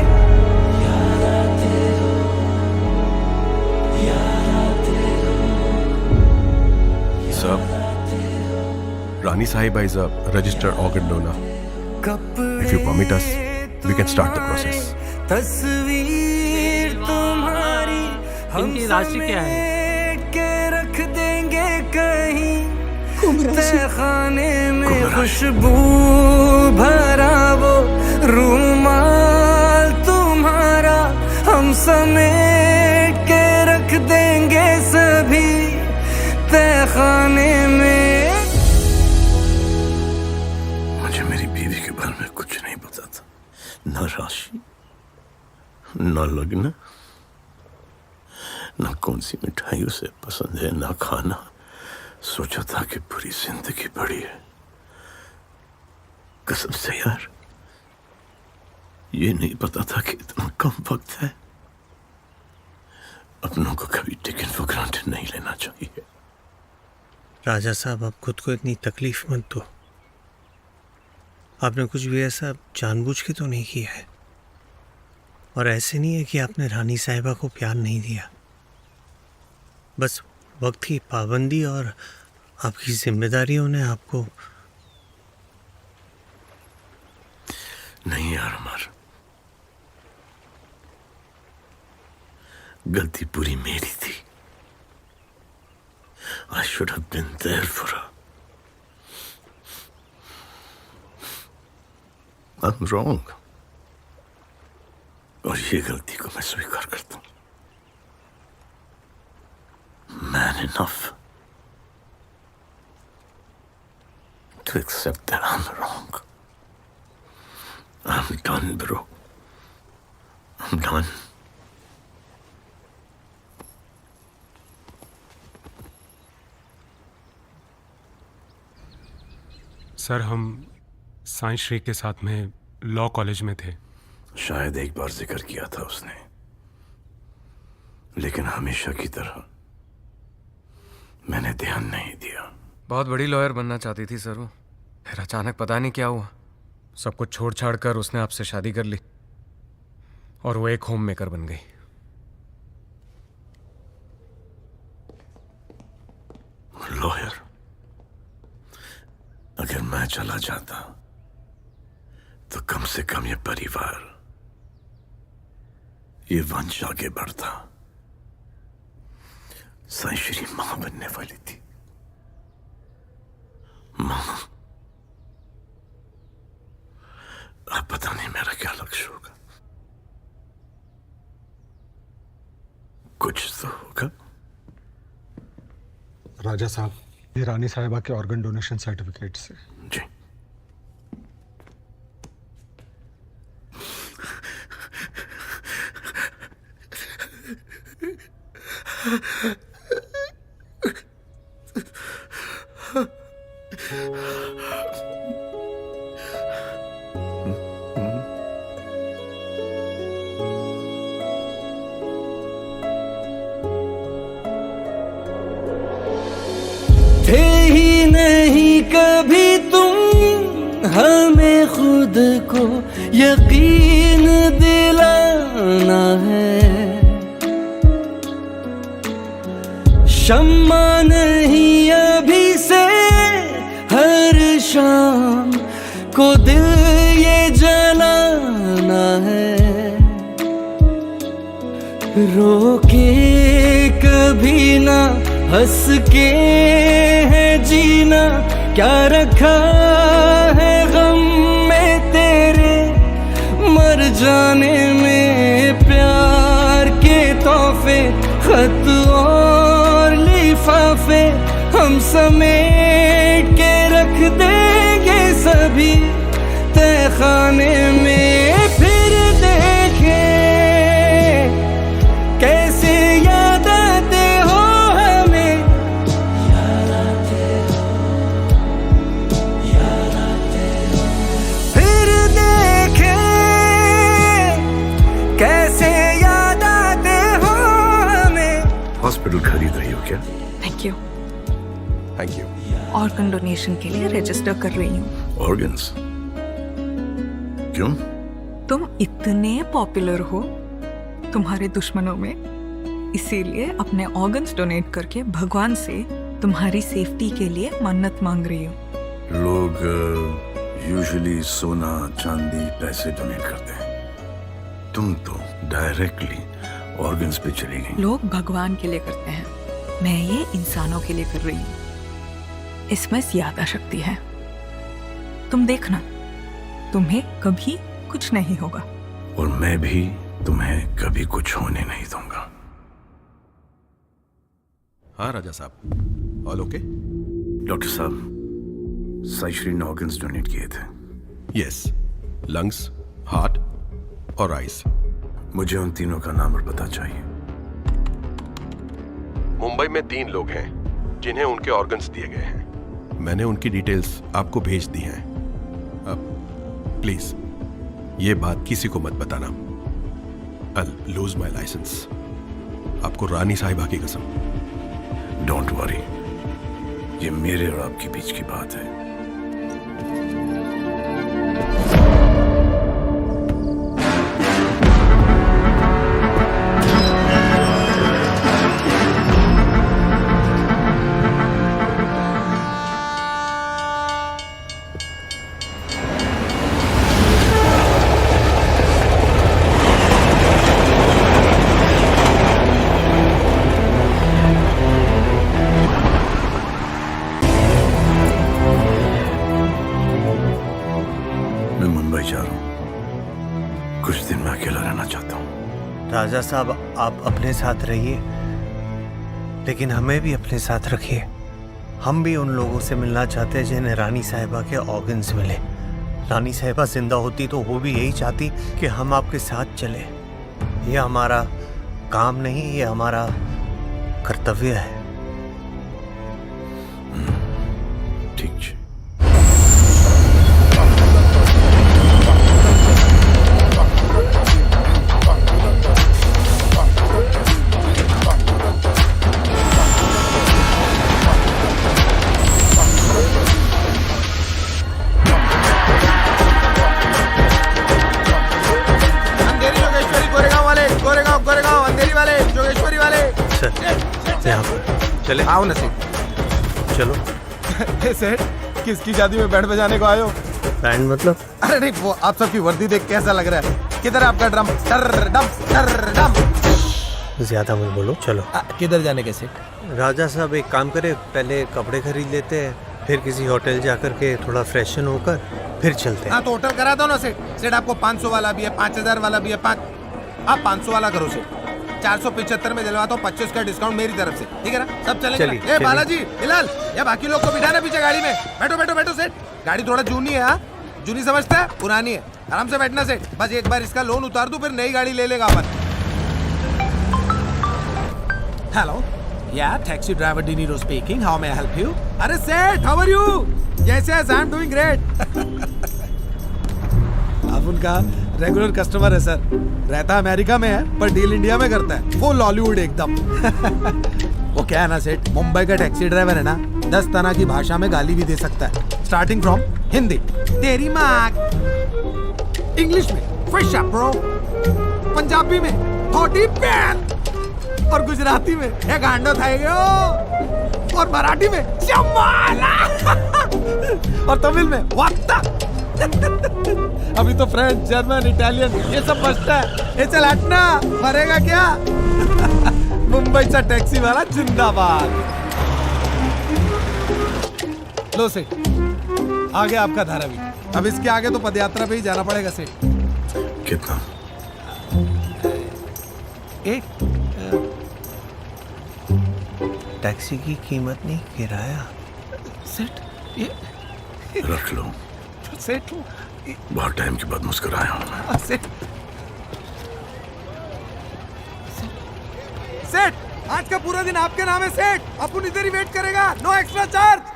Sir, Rani Sahiba is a registered organ donor. If you permit us, we can start the process. तस्वीर तुम्हारी इनकी राशि क्या है? के रख देंगे कहीं तहखाने में। खुशबू भरा वो रूमाल तुम्हारा हम समेट के रख देंगे सभी तहखाने में। मुझे मेरी बीवी के बारे में कुछ नहीं पता था, न राशि, न लग्न, न कौन सी मिठाई उसे पसंद है, न खाना। सोचा था कि पूरी जिंदगी बड़ी है। कसम से यार, ये नहीं पता था कि इतना कम वक्त है। अपनों को कभी टेकन फॉर ग्रांटेड नहीं लेना चाहिए। राजा साहब, आप खुद को इतनी तकलीफ मत दो। आपने कुछ भी ऐसा जानबूझ के तो नहीं किया है, और ऐसे नहीं है कि आपने रानी साहिबा को प्यार नहीं दिया। बस वक्त की पाबंदी और आपकी जिम्मेदारियों ने आपको नहीं यार अमर, गलती पूरी मेरी थी। I should have been there for her. I'm wrong. और ये गलती को मैं स्वीकार करता हूं। Man enough to accept that I'm wrong. I'm done, bro. I'm done. Sir, हम साइंस श्री के साथ में लॉ कॉलेज में थे। शायद एक बार जिक्र किया था उसने, लेकिन हमेशा की तरह मैंने ध्यान नहीं दिया। बहुत बड़ी लॉयर बनना चाहती थी सर वो, फिर अचानक पता नहीं क्या हुआ, सब कुछ छोड़ छाड़ कर उसने आपसे शादी कर ली और वो एक होम मेकर बन गई। लॉयर? अगर मैं चला जाता तो कम से कम ये परिवार, ये वंश आगे बढ़ता। साईश्री मां बनने वाली थी, मां। अब पता नहीं मेरा क्या लक्ष्य होगा। कुछ तो होगा। राजा साहब, ये रानी साहिबा के ऑर्गन डोनेशन सर्टिफिकेट से। जी। थे ही नहीं कभी तुम हमें खुद को यकीन दिलाना है। शम्मा नहीं अभी से हर शाम को दिल ये जलाना है। रोके कभी ना हंस के है जीना, क्या रखा है गम में तेरे मर जाने में। प्यार के तोहफे, खत और लिफाफे हम समेट के रख देंगे सभी तहखाने में। फिर देखे कैसे याद आते हो हमें, फिर देखे कैसे याद आते हो हमें। हॉस्पिटल खरीद रही हो क्या? Thank you. Thank you. Organ donation के लिए रजिस्टर कर रही हूँ। ऑर्गन्स? क्यों? तुम इतने पॉपुलर हो तुम्हारे दुश्मनों में, इसीलिए अपने ऑर्गन्स डोनेट करके भगवान से तुम्हारी सेफ्टी के लिए मन्नत मांग रही हूँ। लोग यूजुअली सोना, चांदी, पैसे डोनेट करते हैं। तुम तो डायरेक्टली ऑर्गन्स पे चली गई। लोग भगवान के लिए करते हैं, मैं ये इंसानों के लिए कर रही हूँ। इसमें ज्यादा शक्ति है। तुम देखना, तुम्हें कभी कुछ नहीं होगा। और मैं भी तुम्हें कभी कुछ होने नहीं दूंगा। हाँ राजा साहब, ऑल ओके? डॉक्टर साहब, साईश्री ने ऑर्गन्स डोनेट किए थे। यस, लंग्स, हार्ट और आइस। मुझे उन तीनों का नाम और पता चाहिए। मुंबई में 3 लोग हैं जिन्हें उनके ऑर्गन्स दिए गए हैं। मैंने उनकी डिटेल्स आपको भेज दी हैं। अब प्लीज ये बात किसी को मत बताना। I'll lose my license. आपको रानी साहिबा की कसम। डोंट वरी, ये मेरे और आपके बीच की बात है। मुंबई जा रहा हूँ। कुछ दिन मैं अकेला रहना चाहता हूँ। राजा साहब, आप अपने साथ रहिए, लेकिन हमें भी अपने साथ रखिए। हम भी उन लोगों से मिलना चाहते हैं जिन्हें रानी साहिबा के ऑर्गन्स मिले। रानी साहिबा जिंदा होती तो वो भी यही चाहती कि हम आपके साथ चले। ये हमारा काम नहीं, ये हमारा कर्तव्य है। ठीक है। यहाँ पर चले। आओ ना सेठ। चलो। सेठ, किसकी शादी में बैंड बजाने को आए हो? बैंड मतलब? अरे नहीं, वो आप सबकी वर्दी देख कैसा लग रहा है। किधर है आपका ड्रम? डर डम डर डम। ज्यादा मत बोलो, चलो। किधर जाने के सेठ? राजा साहब एक काम करे, पहले कपड़े खरीद लेते हैं, फिर किसी होटल जाकर के थोड़ा फ्रेशन होकर फिर चलते हैं। हाँ तो होटल करा दो ना सेठ। सेठ आपको 500 वाला भी है, 5000 वाला भी है। आप 500 वाला करो सेठ। 475 में दिलवाता हूँ, 25 का डिस्काउंट मेरी तरफ से, ठीक है ना? सब चलेंगे ना? ए बालाजी, हिलाल, या बाकी लोग को बिठाना पीछे गाड़ी में। बैठो बैठो बैठो सेठ। गाड़ी थोड़ा जूनी है, हाँ जूनी समझता है, पुरानी है। आराम से बैठना सेठ। बस एक बार इसका लोन उतार दूं, फिर नई गाड़ी ले लेगा अपन। Hello, yeah taxi driver De Niro speaking, how may I help you? अरे Seth, how are you? Yes yes, I am doing great. आप उनका रेगुलर कस्टमर है सर। रहता अमेरिका में है पर डील इंडिया में करता है। फुल हॉलीवुड एकदम। वो क्या है ना सेठ, मुंबई का टैक्सी ड्राइवर है ना, 10 तरह की भाषा में गाली भी दे सकता है। स्टार्टिंग फ्रॉम हिंदी, तेरी माँ, इंग्लिश में फ्रेश अप ब्रो, पंजाबी में थोड़ी पैन, और गुजराती में ये गांडो थाएगो, और मराठी में चमाला, और तमिल में वात्ता। अभी तो फ्रेंच, जर्मन, इटालियन ये सब बचता है। ये चल हटना, मरेगा क्या? मुंबई चा टैक्सी वाला जिंदाबाद। लो सेठ, आगे आपका धारावी। अब इसके आगे तो पदयात्रा पे ही जाना पड़ेगा सेठ। कितना? टैक्सी की कीमत नहीं, किराया। सेठ ये रख लो सेठ। बहुत टाइम के बाद मुस्कुराया हूँ मैं। सेठ, आज का पूरा दिन आपके नाम है सेठ। अपन इधर ही वेट करेगा, नो एक्स्ट्रा चार्ज।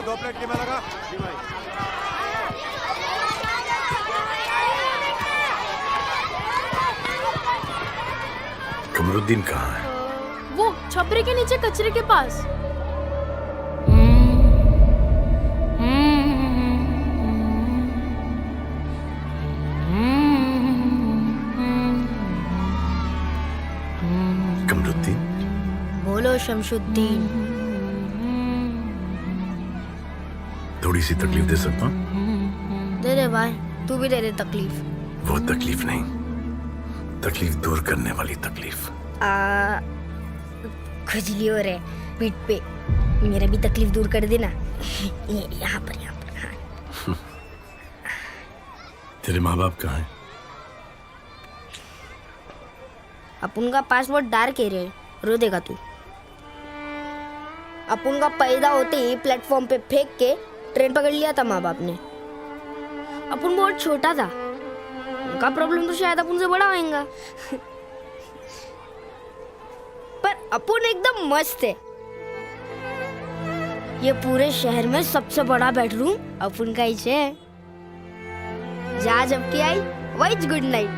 दो प्लेट कितना लगा? कमरुद्दीन कहाँ है? वो छपरे के नीचे कचरे के पास। कमरुद्दीन? बोलो शमशुद्दीन। थोड़ी सी तकलीफ दे सकता हूँ? दे दे भाई, तू भी दे दे तकलीफ। वो तकलीफ नहीं, तकलीफ दूर करने वाली तकलीफ। खुजली हो रहे पीठ पे, मेरा भी तकलीफ दूर कर देना। यहाँ पर हाँ। तेरे माँ बाप कहाँ हैं? अपन का पासपोर्ट डार के रे, रो देगा तू। अपन का पैदा होते ही प्लेटफॉर्म पे फेंक के ट्रेन पकड़ लिया था माँ बाप ने। अपन बहुत छोटा था, उनका प्रॉब्लम तो शायद अपन से बड़ा होगा। पर अपन एकदम मस्त है। ये पूरे शहर में सबसे बड़ा बेडरूम अपन का ही है। जहाँ जब की आई वही गुड नाइट।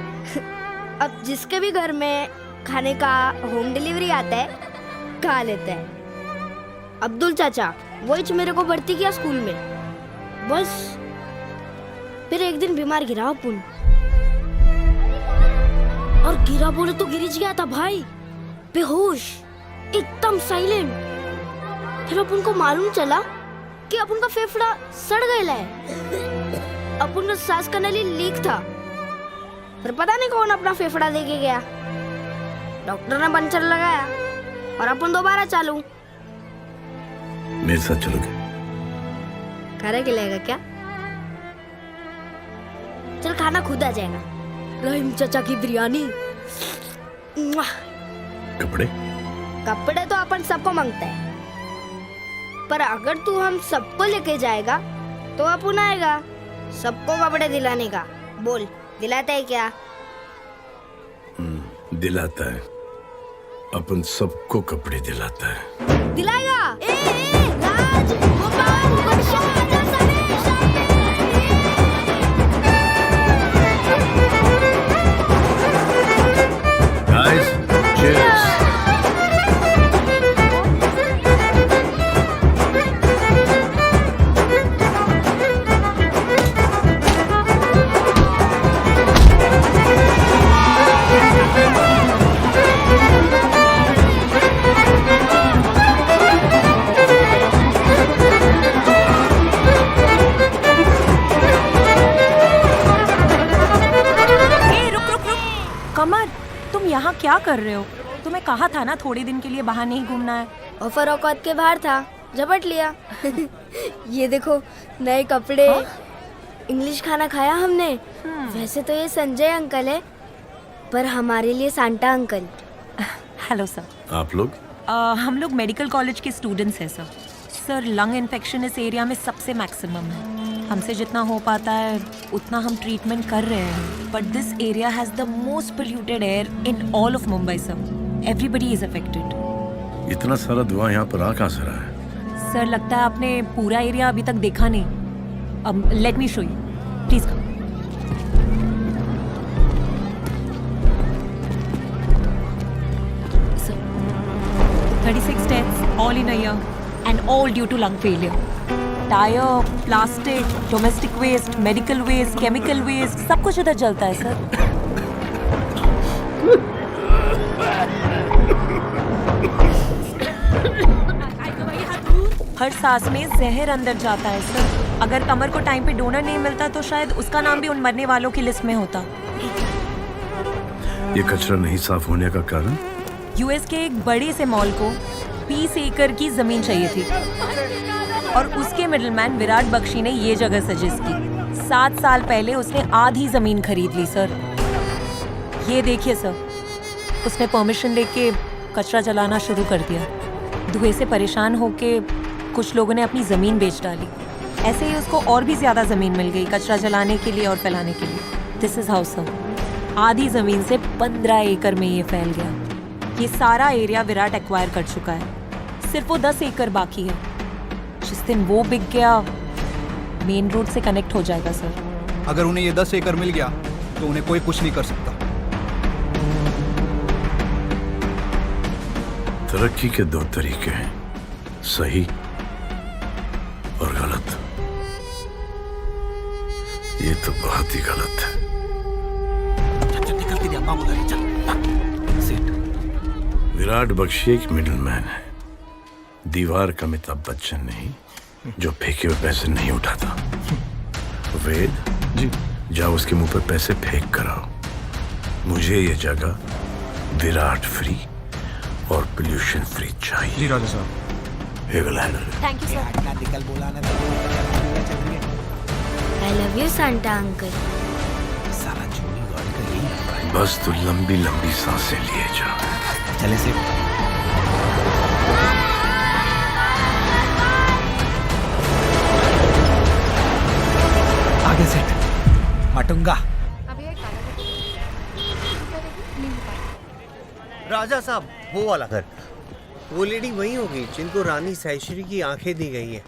अब जिसके भी घर में खाने का होम डिलीवरी आता है, खा लेता है। अब्दुल चाचा वही मेरे को भर्ती किया स्कूल में। बस फिर एक दिन बीमार गिरा अपन, और गिरा बोले तो गिरिज गया था भाई, बेहोश, एकदम साइलेंट। फिर अपन को मालूम चला कि अपन का फेफड़ा सड़ गया है। अपन का सांस का नली लीक था, पर पता नहीं कौन अपना फेफड़ा लेके गया। डॉक्टर ने पंचर लगाया और अपन दोबारा चालू। मेरे साथ चलोगे? खाने के लेगा क्या? चल, खाना खुद आ जाएगा। रहीम चाचा की बिरयानी। मुआ। कपड़े? कपड़े तो अपन सबको मांगते हैं, पर अगर तू हम सबको लेके जाएगा तो अपन आएगा सबको कपड़े दिलाने का। बोल, दिलाता है क्या? दिलाता है। अपन सबको कपड़े दिलाता है। दिलाएगा? राज, गोपाल, वर्षा, आजा, सनेश, Guys, cheers. कमर, तुम यहाँ क्या कर रहे हो? तुम्हें कहा था ना थोड़े दिन के लिए बाहर नहीं घूमना है। ऑफर औकात के बाहर था, झपट लिया। ये देखो नए कपड़े। इंग्लिश खाना खाया हमने। वैसे तो ये संजय अंकल है, पर हमारे लिए सांता अंकल। Hello sir. आप लोग? हम लोग मेडिकल कॉलेज के स्टूडेंट्स हैं सर। सर, लंग इन्फेक्शन इस एरिया में सबसे मैक्सिमम है। हमसे जितना हो पाता है उतना हम ट्रीटमेंट कर रहे हैं, but this area has the most polluted air in all of Mumbai sir. Everybody is affected. इतना सारा धुआं यहाँ पर आ कहाँ से रहा है? सर, लगता है आपने पूरा एरिया अभी तक देखा नहीं। अब let me show you, please come. Sir, 36 deaths all in a year and all due to lung failure. Tyre, plastic, domestic waste, medical waste, chemical waste, सब कुछ इधर जलता है सर। हर सांस में जहर अंदर जाता है सर। अगर कमर को टाइम पे डोनर नहीं मिलता तो शायद उसका नाम भी उन मरने वालों की लिस्ट में होता। ये कचरा नहीं साफ होने का कारण? यूएस के एक बड़े से मॉल को 20 एकड़ की जमीन चाहिए थी और उसके मिडलमैन विराट बख्शी ने ये जगह सजेस्ट की। 7 साल पहले उसने आधी जमीन खरीद ली सर। ये देखिए सर, उसने परमिशन लेके कचरा जलाना शुरू कर दिया। धुएं से परेशान होके कुछ लोगों ने अपनी जमीन बेच डाली। ऐसे ही उसको और भी ज्यादा जमीन मिल गई कचरा जलाने के लिए और फैलाने के लिए। दिस इज हाउ सर, आधी जमीन से 15 एकड़ में ये फैल गया। ये सारा एरिया विराट एक्वायर कर चुका है, सिर्फ वो 10 एकड़ बाकी है। जिस दिन वो बिक गया, मेन रोड से कनेक्ट हो जाएगा सर। अगर उन्हें ये 10 एकड़ मिल गया तो उन्हें कोई कुछ नहीं कर सकता। तरक्की के 2 तरीके हैं, सही और गलत। ये तो बहुत ही गलत है। विराट बख्शी एक मिडलमैन है, दीवार का अमिताभ बच्चन नहीं जो फेंके हुए पैसे नहीं उठाता। वेद जी, जाओ उसके मुंह पर पैसे फेंक कर आओ। मुझे ये जगह विराट फ्री और पोल्यूशन फ्री चाहिए। जी राजा साहब। Thank you sir. निकल बोला ना। I love you Santa uncle. साला चूनी गॉड का यही। बस तू लंबी लंबी सांसें लिए जा। चले से आगे सेट मटूंगा। राजा साहब, वो वाला घर, वो लेडी वही होगी जिनको रानी साइश्री की आंखें दी गई हैं।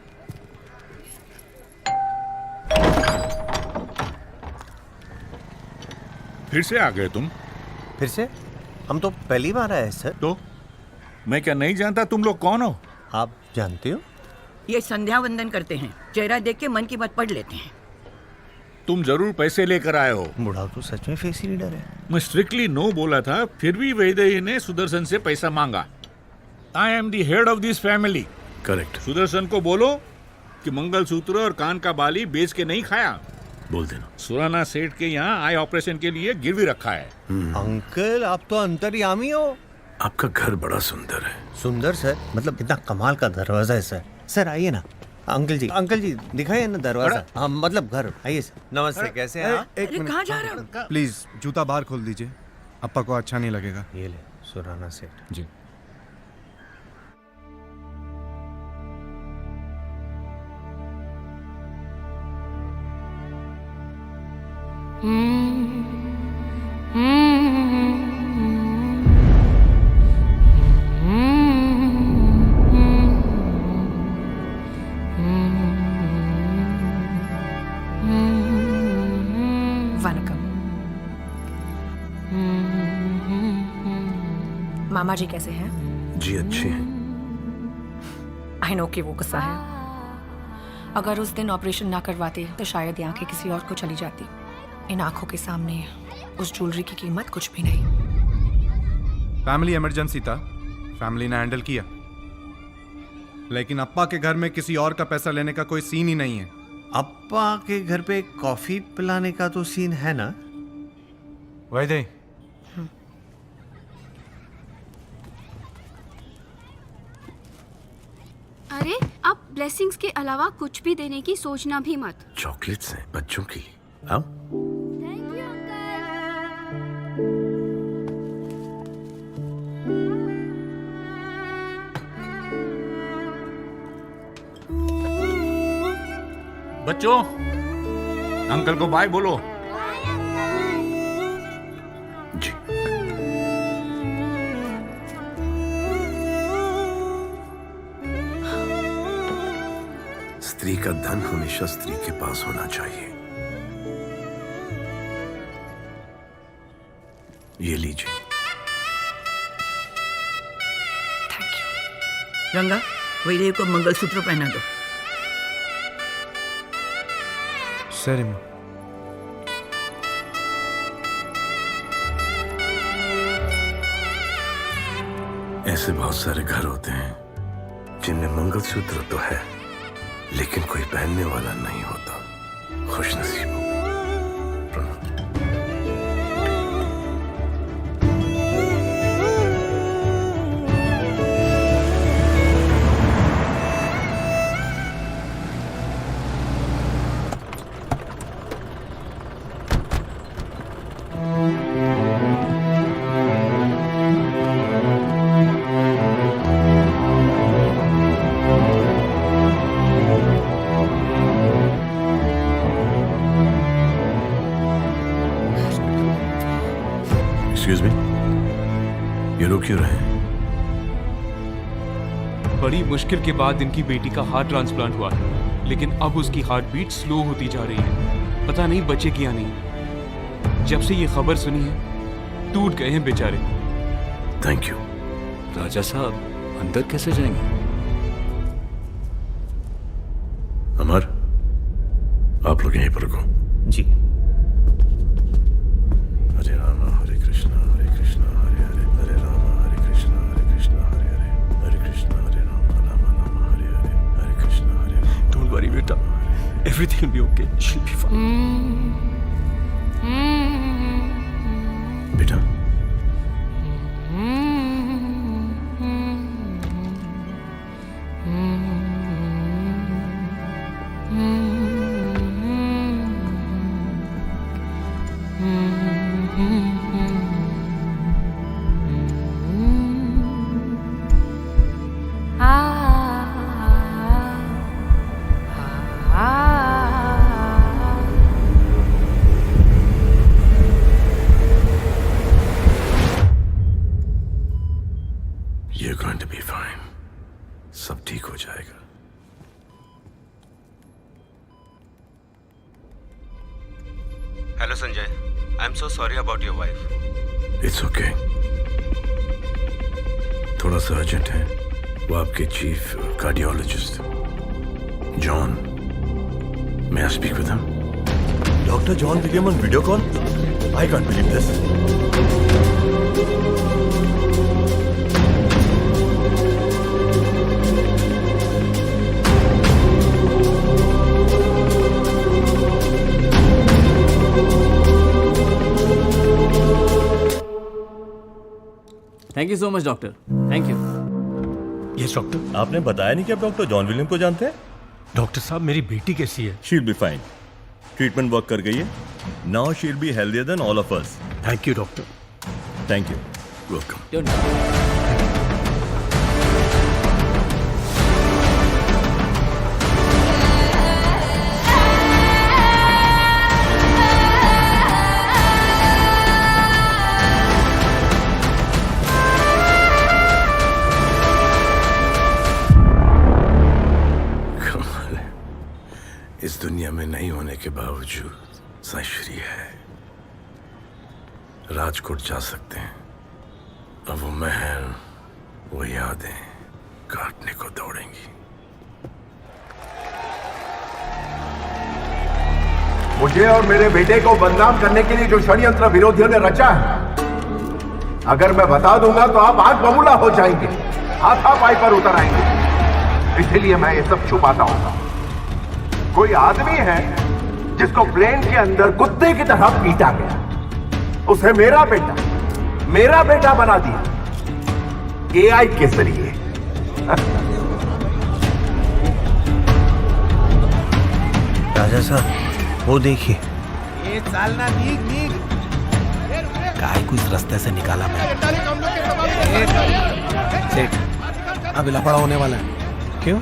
फिर से आ गए तुम? फिर से? हम तो पहली बार आए सर। तो मैं क्या नहीं जानता तुम लोग कौन हो? आप जानते हो? ये संध्या वंदन करते हैं, चेहरा देख के मन की बात पढ़ लेते हैं। तुम जरूर पैसे लेकर आए हो। बुढ़ाओ तो सच में फेस रीडर है। मैं स्ट्रिक्टली नो बोला था, फिर भी वैदेही ने सुदर्शन से पैसा मांगा। I am the head of this family. Correct. Sudarshan को बोलो कि मंगलसूत्र और कान का बाली बेच के नहीं खाया। बोल देना। सुराना सेठ के यहाँ आई ऑपरेशन के लिए गिरवी रखा है। अंकल आप तो अंतर्यामी हो। आपका घर बड़ा सुंदर है। सुंदर सर? मतलब कितना कमाल का दरवाजा है सर। सर आइए ना। अंकल जी दिखाइए ना दरवाजा। हाँ मतलब घर। आइए सर। नमस्ते, कैसे हैं आप? अरे कहाँ जा रहे हो? प्लीज जूता बाहर खोल दीजिए, अप्पा को अच्छा नहीं लगेगा। ये ले सुराना सेठ जी। वनकम। मामा जी कैसे हैं? जी अच्छे हैं। आई नो कि वो गुस्सा है। अगर उस दिन ऑपरेशन ना करवाते तो शायद ये आंखें किसी और को चली जाती। इन आंखों के सामने उस ज्वेलरी की कीमत कुछ भी नहीं। फैमिली इमरजेंसी था, फैमिली ने हैंडल किया, लेकिन अप्पा के घर में किसी और का पैसा लेने का कोई सीन ही नहीं है। अप्पा के घर पे कॉफी पिलाने का तो सीन है ना? वैदे अरे आप ब्लेसिंग्स के अलावा कुछ भी देने की सोचना भी मत। चॉकलेट्स हैं बच्चों के लिए। आओ। बच्चों, अंकल को बाय बोलो। जी। स्त्री का धन हमेशा स्त्री के पास होना चाहिए। ये लीजिए। रंगा, वैदेही को मंगलसूत्र पहना दो। सर ऐसे बहुत सारे घर होते हैं जिनमें मंगलसूत्र तो है लेकिन कोई पहनने वाला नहीं होता। खुशनसीब हो। एक्सक्यूज मी, ये लोग क्यों रहे हैं? बड़ी मुश्किल के बाद इनकी बेटी का हार्ट ट्रांसप्लांट हुआ है, लेकिन अब उसकी हार्ट बीट स्लो होती जा रही है। पता नहीं बचेगी या नहीं। जब से ये खबर सुनी है टूट गए हैं बेचारे। Thank you. राजा साहब अंदर कैसे जाएंगे? अमर, आप लोग यहीं पर रुको। जी। हरे राम हरे कृष्णा हरे हरे हरे राम हरे कृष्णा हरे हरे हरे कृष्णा हरे राम हरे हरे हरे कृष्णा हरे राम। डोंट वरी बेटा, everything will be okay, she will be fine. बेटा, you're going to be fine. सब ठीक हो जाएगा। Hello Sanjay, I am so sorry about your wife. It's okay. थोड़ा सा अर्जेंट है। वो आपके chief cardiologist John, may I speak with him? Dr. John William on video call? I can't believe this. Thank you so much doctor, thank you. Yes doctor. आपने बताया नहीं कि आप डॉक्टर जॉन विलियम को जानते हैं? डॉक्टर साहब मेरी बेटी कैसी है? She will be fine. Treatment work कर गई है। Now she will be healthier then all of us. Thank you doctor. Thank you. Welcome. इस दुनिया में नहीं होने के बावजूद सश्री है। राजकोट जा सकते हैं, अब वो महल, वो यादें काटने को दौड़ेंगी। मुझे और मेरे बेटे को बदनाम करने के लिए जो षड्यंत्र विरोधियों ने रचा है, अगर मैं बता दूंगा तो आप आग बबूला हो जाएंगे, हाथापाई पर उतर आएंगे। इसलिए मैं ये सब छुपाता हूं। कोई आदमी है जिसको प्लेन के अंदर कुत्ते की तरह पीटा गया, उसे मेरा बेटा बना दिया एआई के जरिए। राजा साहब वो देखिए। ये चालना नीग काय को इस रास्ते से निकाला मैं। सेठ अब लफड़ा होने वाला है। क्यों?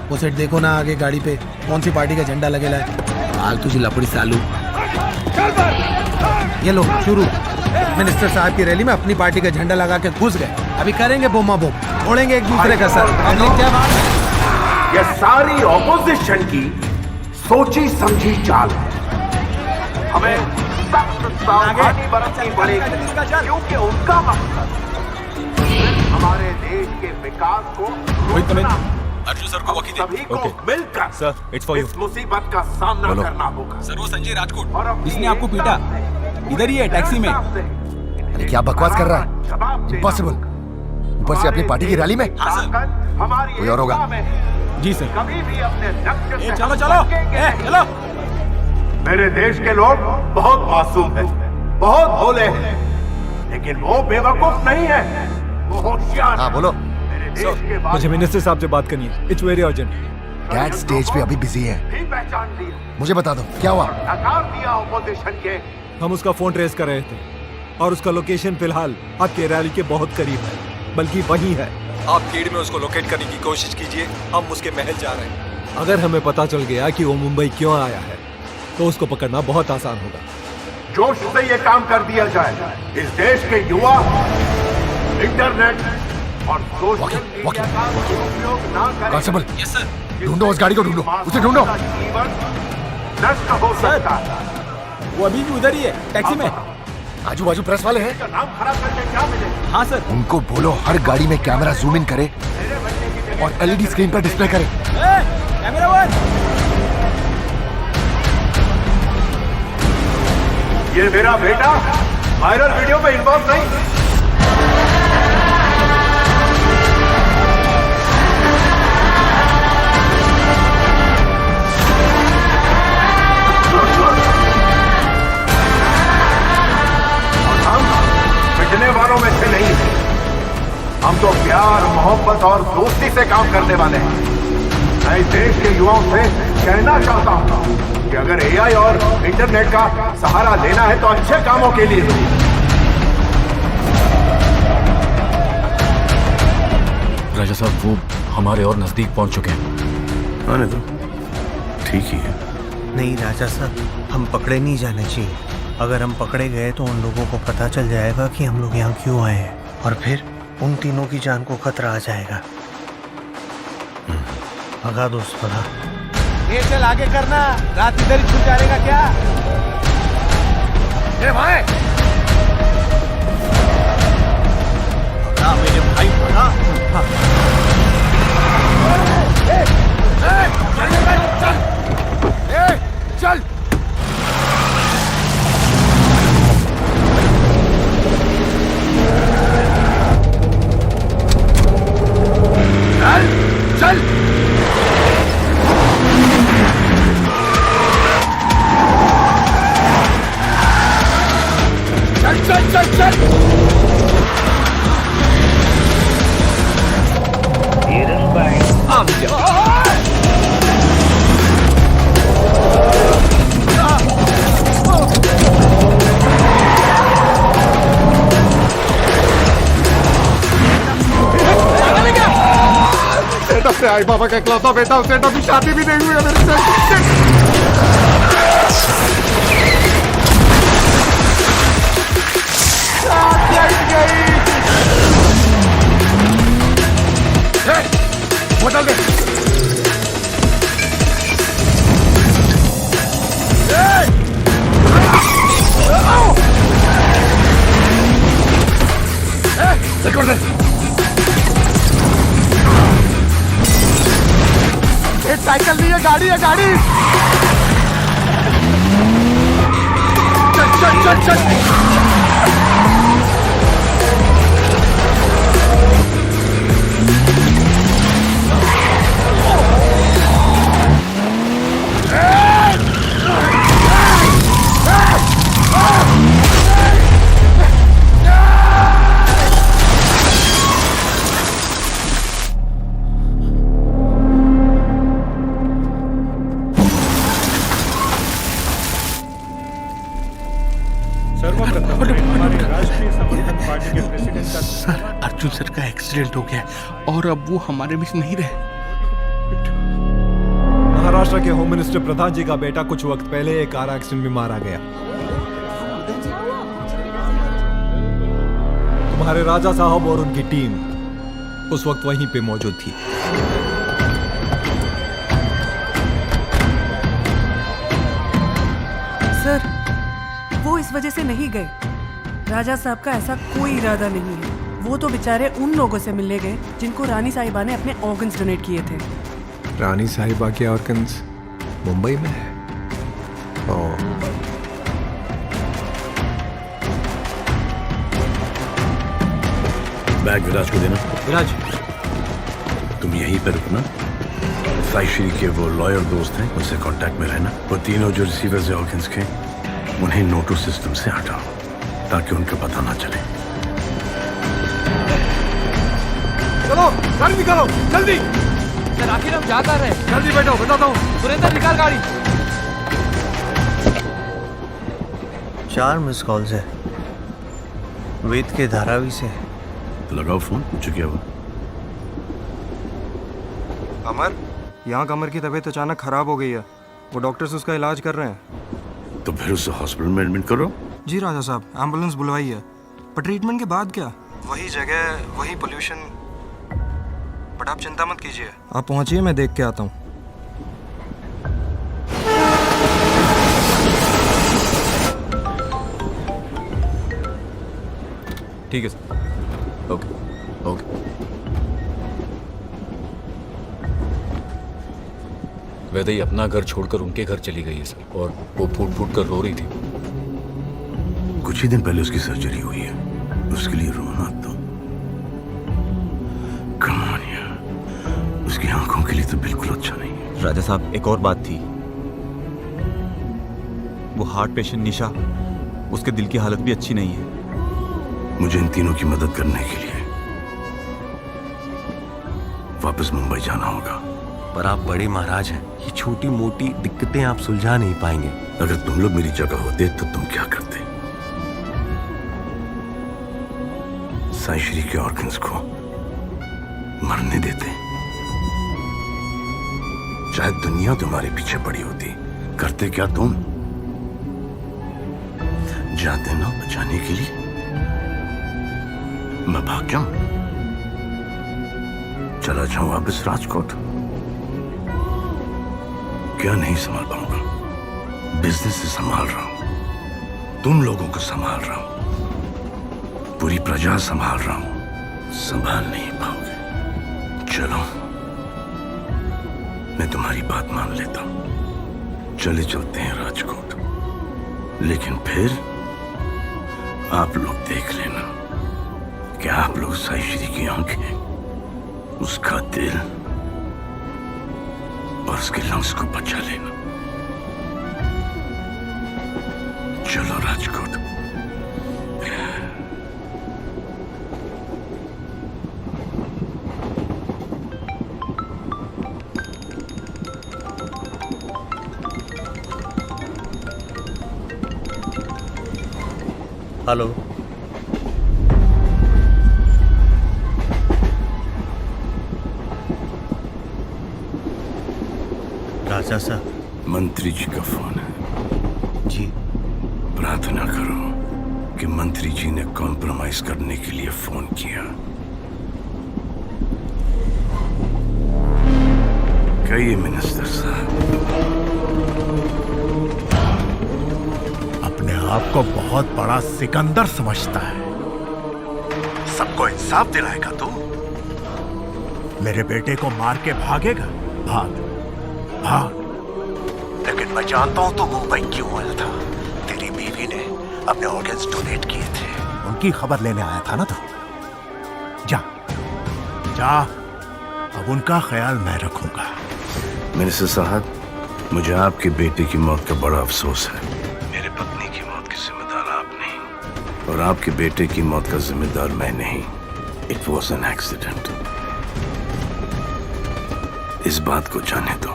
वो सेठ देखो ना आगे गाड़ी पे कौन सी पार्टी का झंडा लगेला है। हाल तुझी लपड़ी चालू। ये लो शुरू। मिनिस्टर साहब की रैली में अपनी पार्टी का झंडा लगा के घुस गए। अभी करेंगे बोमा बोम, फोड़ेंगे एक दूसरे का सर। क्या बात है? ये सारी ऑपोजिशन की सोची समझी चाल है। हमें सख्त सावधानी बरतनी पड़ेगी, क्योंकि उनका मकसद हमारे देश के विकास को अर्जुन सर को वकील सभी को मिलकर सर इट्स फॉर यू। इस मुसीबत का सामना करना होगा। सर वो संजय राजकोट, इसने आपको पीटा, इधर ही है टैक्सी में। अरे क्या बकवास कर रहा है? इम्पॉसिबल। ऊपर से अपनी पार्टी की रैली में। हाँ सर। कोई और होगा। जी सर। कभी भी अपने लक्ष्य से चलो चलो। मेरे देश के लोग बहुत मासूम हैं, बहुत भोले हैं, लेकिन वो बेवकूफ नहीं है, वो होशियार। हाँ बोलो। मुझे मिनिस्टर साहब से बात करनी है, it's very urgent. Dad stage पे अभी बिजी है, मुझे बता दो क्या हुआ। ऑपोजिशन के हम उसका फोन ट्रेस कर रहे थे और उसका लोकेशन फिलहाल आपके रैली के बहुत करीब है, बल्कि वही है। आप भीड़ में उसको लोकेट करने की कोशिश कीजिए, हम उसके महल जा रहे हैं। अगर हमें पता चल गया कि वो मुंबई क्यों आया है तो उसको पकड़ना बहुत आसान होगा। जोश से ये काम कर दिया जाए। इस देश के युवा इंटरनेट और सोशल मीडिया का उपयोग ना करें। कांस्टेबल, ढूंढो उस गाड़ी को, ढूंढो उसे, ढूंढो। नष्ट हो सकता है। वो अभी भी उधर ही है टैक्सी में। आजू बाजू प्रेस वाले हैं। नाम खराब करके क्या मिले? हाँ सर। उनको बोलो हर गाड़ी में कैमरा जूम इन करे और एलईडी स्क्रीन पर डिस्प्ले करे। Camera one. ये मेरा बेटा वायरल वीडियो में इन्वॉल्व नहीं। पिटने वालों में से नहीं है। हम तो प्यार, मोहब्बत और दोस्ती से काम करने वाले हैं। मैं इस देश के युवाओं से कहना चाहता हूं कि अगर एआई और इंटरनेट का सहारा लेना है तो अच्छे कामों के लिए। राजा साहब वो हमारे और नजदीक पहुंच चुके हैं। आने दो, ठीक ही है। नहीं राजा साहब, हम पकड़े नहीं जाने चाहिए। अगर हम पकड़े गए तो उन लोगों को पता चल जाएगा कि हम लोग यहाँ क्यों आए हैं, और फिर उन तीनों की जान को खतरा आ जाएगा। भगा दो उस भगा। ये चल आगे करना, रात इधर ही छूट जाएगा क्या? ए भाई, भगा मेरे भाई, भगा। चल। चल। चल चल चल चल। हराम बेटा से आई बाबा का इकलौता बेटा, उसे अभी शादी भी नहीं हुई है मेरे से। बोतल दे। एक साइकिल नहीं है, गाड़ी है, गाड़ी। चल चल चल चल। सर, अर्जुन सर का एक्सीडेंट हो गया और अब वो हमारे बीच नहीं रहे। महाराष्ट्र के होम मिनिस्टर प्रधान जी का बेटा कुछ वक्त पहले एक कार एक्सीडेंट में मारा गया। तुम्हारे राजा साहब और उनकी टीम उस वक्त वहीं पे मौजूद थी। सर, वो इस वजह से नहीं गए। राजा साहब का ऐसा कोई इरादा नहीं है। वो तो बेचारे उन लोगों से मिलने गए जिनको रानी साहिबा ने अपने ऑर्गन्स डोनेट किए थे। रानी साहिबा के ऑर्गन्स मुंबई में है। बैग विराज को देना। विराज, तुम यहीं पर रुकना। साई श्री के वो लॉयर दोस्त हैं, उनसे कांटेक्ट में रहना। वो तीनों जो रिसीवर्स है ऑर्गन्स के, उन्हें नोटो सिस्टम से हटाओ ताकि उनका पता ना चले। चलो गाड़ी निकालो जल्दी। सर आखिर हम जा कर रहे हैं। जल्दी बैठो, बताता हूँ। सुरेंद्र निकाल गाड़ी। 4 मिस कॉल्स है वेद के धारावी से। लगाओ फोन, पूछो क्या हुआ। अमर, यहाँ कमर की तबीयत अचानक खराब हो गई है। वो डॉक्टर्स उसका इलाज कर रहे हैं। तो फिर उसे हॉस्पिटल में एडमिट करो। जी राजा साहब, एम्बुलेंस बुलवाई है, पर ट्रीटमेंट के बाद क्या? वही जगह, वही पोल्यूशन। बट आप चिंता मत कीजिए, आप पहुंचिए, मैं देख के आता हूँ। ठीक है सर। Okay okay. वैदई अपना घर छोड़कर उनके घर चली गई है सर, और वो फूट फूट कर रो रही थी। कुछ ही दिन पहले उसकी सर्जरी हुई है, उसके लिए रोना तो कमानिया उसकी आंखों के लिए तो बिल्कुल अच्छा नहीं है। राजा साहब, एक और बात थी। वो हार्ट पेशेंट निशा, उसके दिल की हालत भी अच्छी नहीं है। मुझे इन तीनों की मदद करने के लिए वापस मुंबई जाना होगा। पर आप बड़े महाराज हैं, ये छोटी मोटी दिक्कतें आप सुलझा नहीं पाएंगे। अगर तुम लोग मेरी जगह होते तो तुम क्या करते? साई श्री के ऑर्गन्स को मरने देते? शायद दुनिया तुम्हारे पीछे पड़ी होती। करते क्या तुम? जाते ना बचाने के लिए? मैं भाग जाऊं, चला जाऊं वापस राजकोट? क्या नहीं संभाल पाऊंगा। बिजनेस से संभाल रहा हूं, तुम लोगों को संभाल रहा हूं, पूरी प्रजा संभाल रहा हूं। संभाल नहीं पाओगे। चलो, मैं तुम्हारी बात मान लेता हूं, चले चलते हैं राजकोट। लेकिन फिर आप लोग देख लेना कि आप लोग साई श्री की आंखें, उसका दिल और उसके लंग्स को बचा लेना। चलो राजकोट। हेलो। राजा साहब। मंत्री जी का फोन है। जी। प्रार्थना करो कि मंत्री जी ने कॉम्प्रोमाइज करने के लिए फोन किया। कहिए मिनिस्टर साहब। अपने आप को बहुत बड़ा सिकंदर समझता है। सबको इंसाफ दिलाएगा तू? मेरे बेटे को मार के भागेगा? भाग भाग। लेकिन मैं जानता हूं तू मुंबई क्यों आया था। तेरी बीवी ने अपने ऑर्गन्स डोनेट किए थे। उनकी खबर लेने आया था ना तू? जा जा, अब उनका ख्याल मैं रखूंगा। मिनिस्टर साहब, मुझे आपके बेटे की मौत का बड़ा अफसोस है। मेरे पत्नी की मौत की जिम्मेदार आप नहीं, और आपके बेटे की मौत का जिम्मेदार मैं नहीं। It was an accident. इस बात को जाने दो,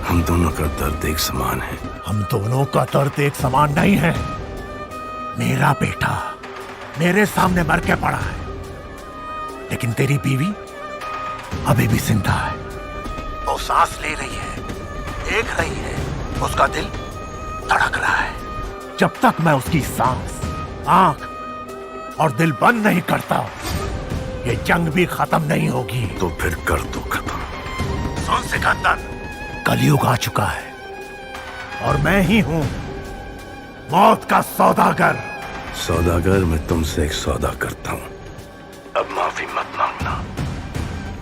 हम दोनों का दर्द एक समान है। हम दोनों का दर्द एक समान नहीं है। मेरा बेटा मेरे सामने मर के पड़ा है, लेकिन तेरी बीवी अभी भी जिंदा है। वो सांस ले रही है, देख रही है, उसका दिल धड़क रहा है। जब तक मैं उसकी सांस, आंख और दिल बंद नहीं करता, ये जंग भी खत्म नहीं होगी। तो फिर कर दो खत्म। सुन सिकंदर, कलयुग आ चुका है और मैं ही हूं मौत का सौदागर। सौदागर मैं तुमसे एक सौदा करता हूं। अब माफी मत मांगना,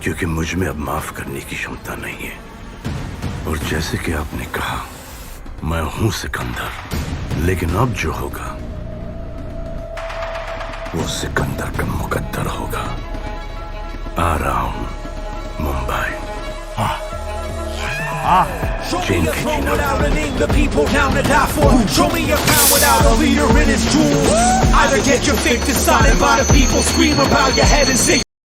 क्योंकि मुझ में अब माफ करने की क्षमता नहीं है। और जैसे कि आपने कहा, मैं हूं सिकंदर, लेकिन अब जो होगा वो सिकंदर का मुकद्दर होगा। आ रहा हूं Mumbai. Chain throne without a name, the people down to die for. Show me a crown without a leader in its jewels. Either get your faith decided by the people, scream about your head and say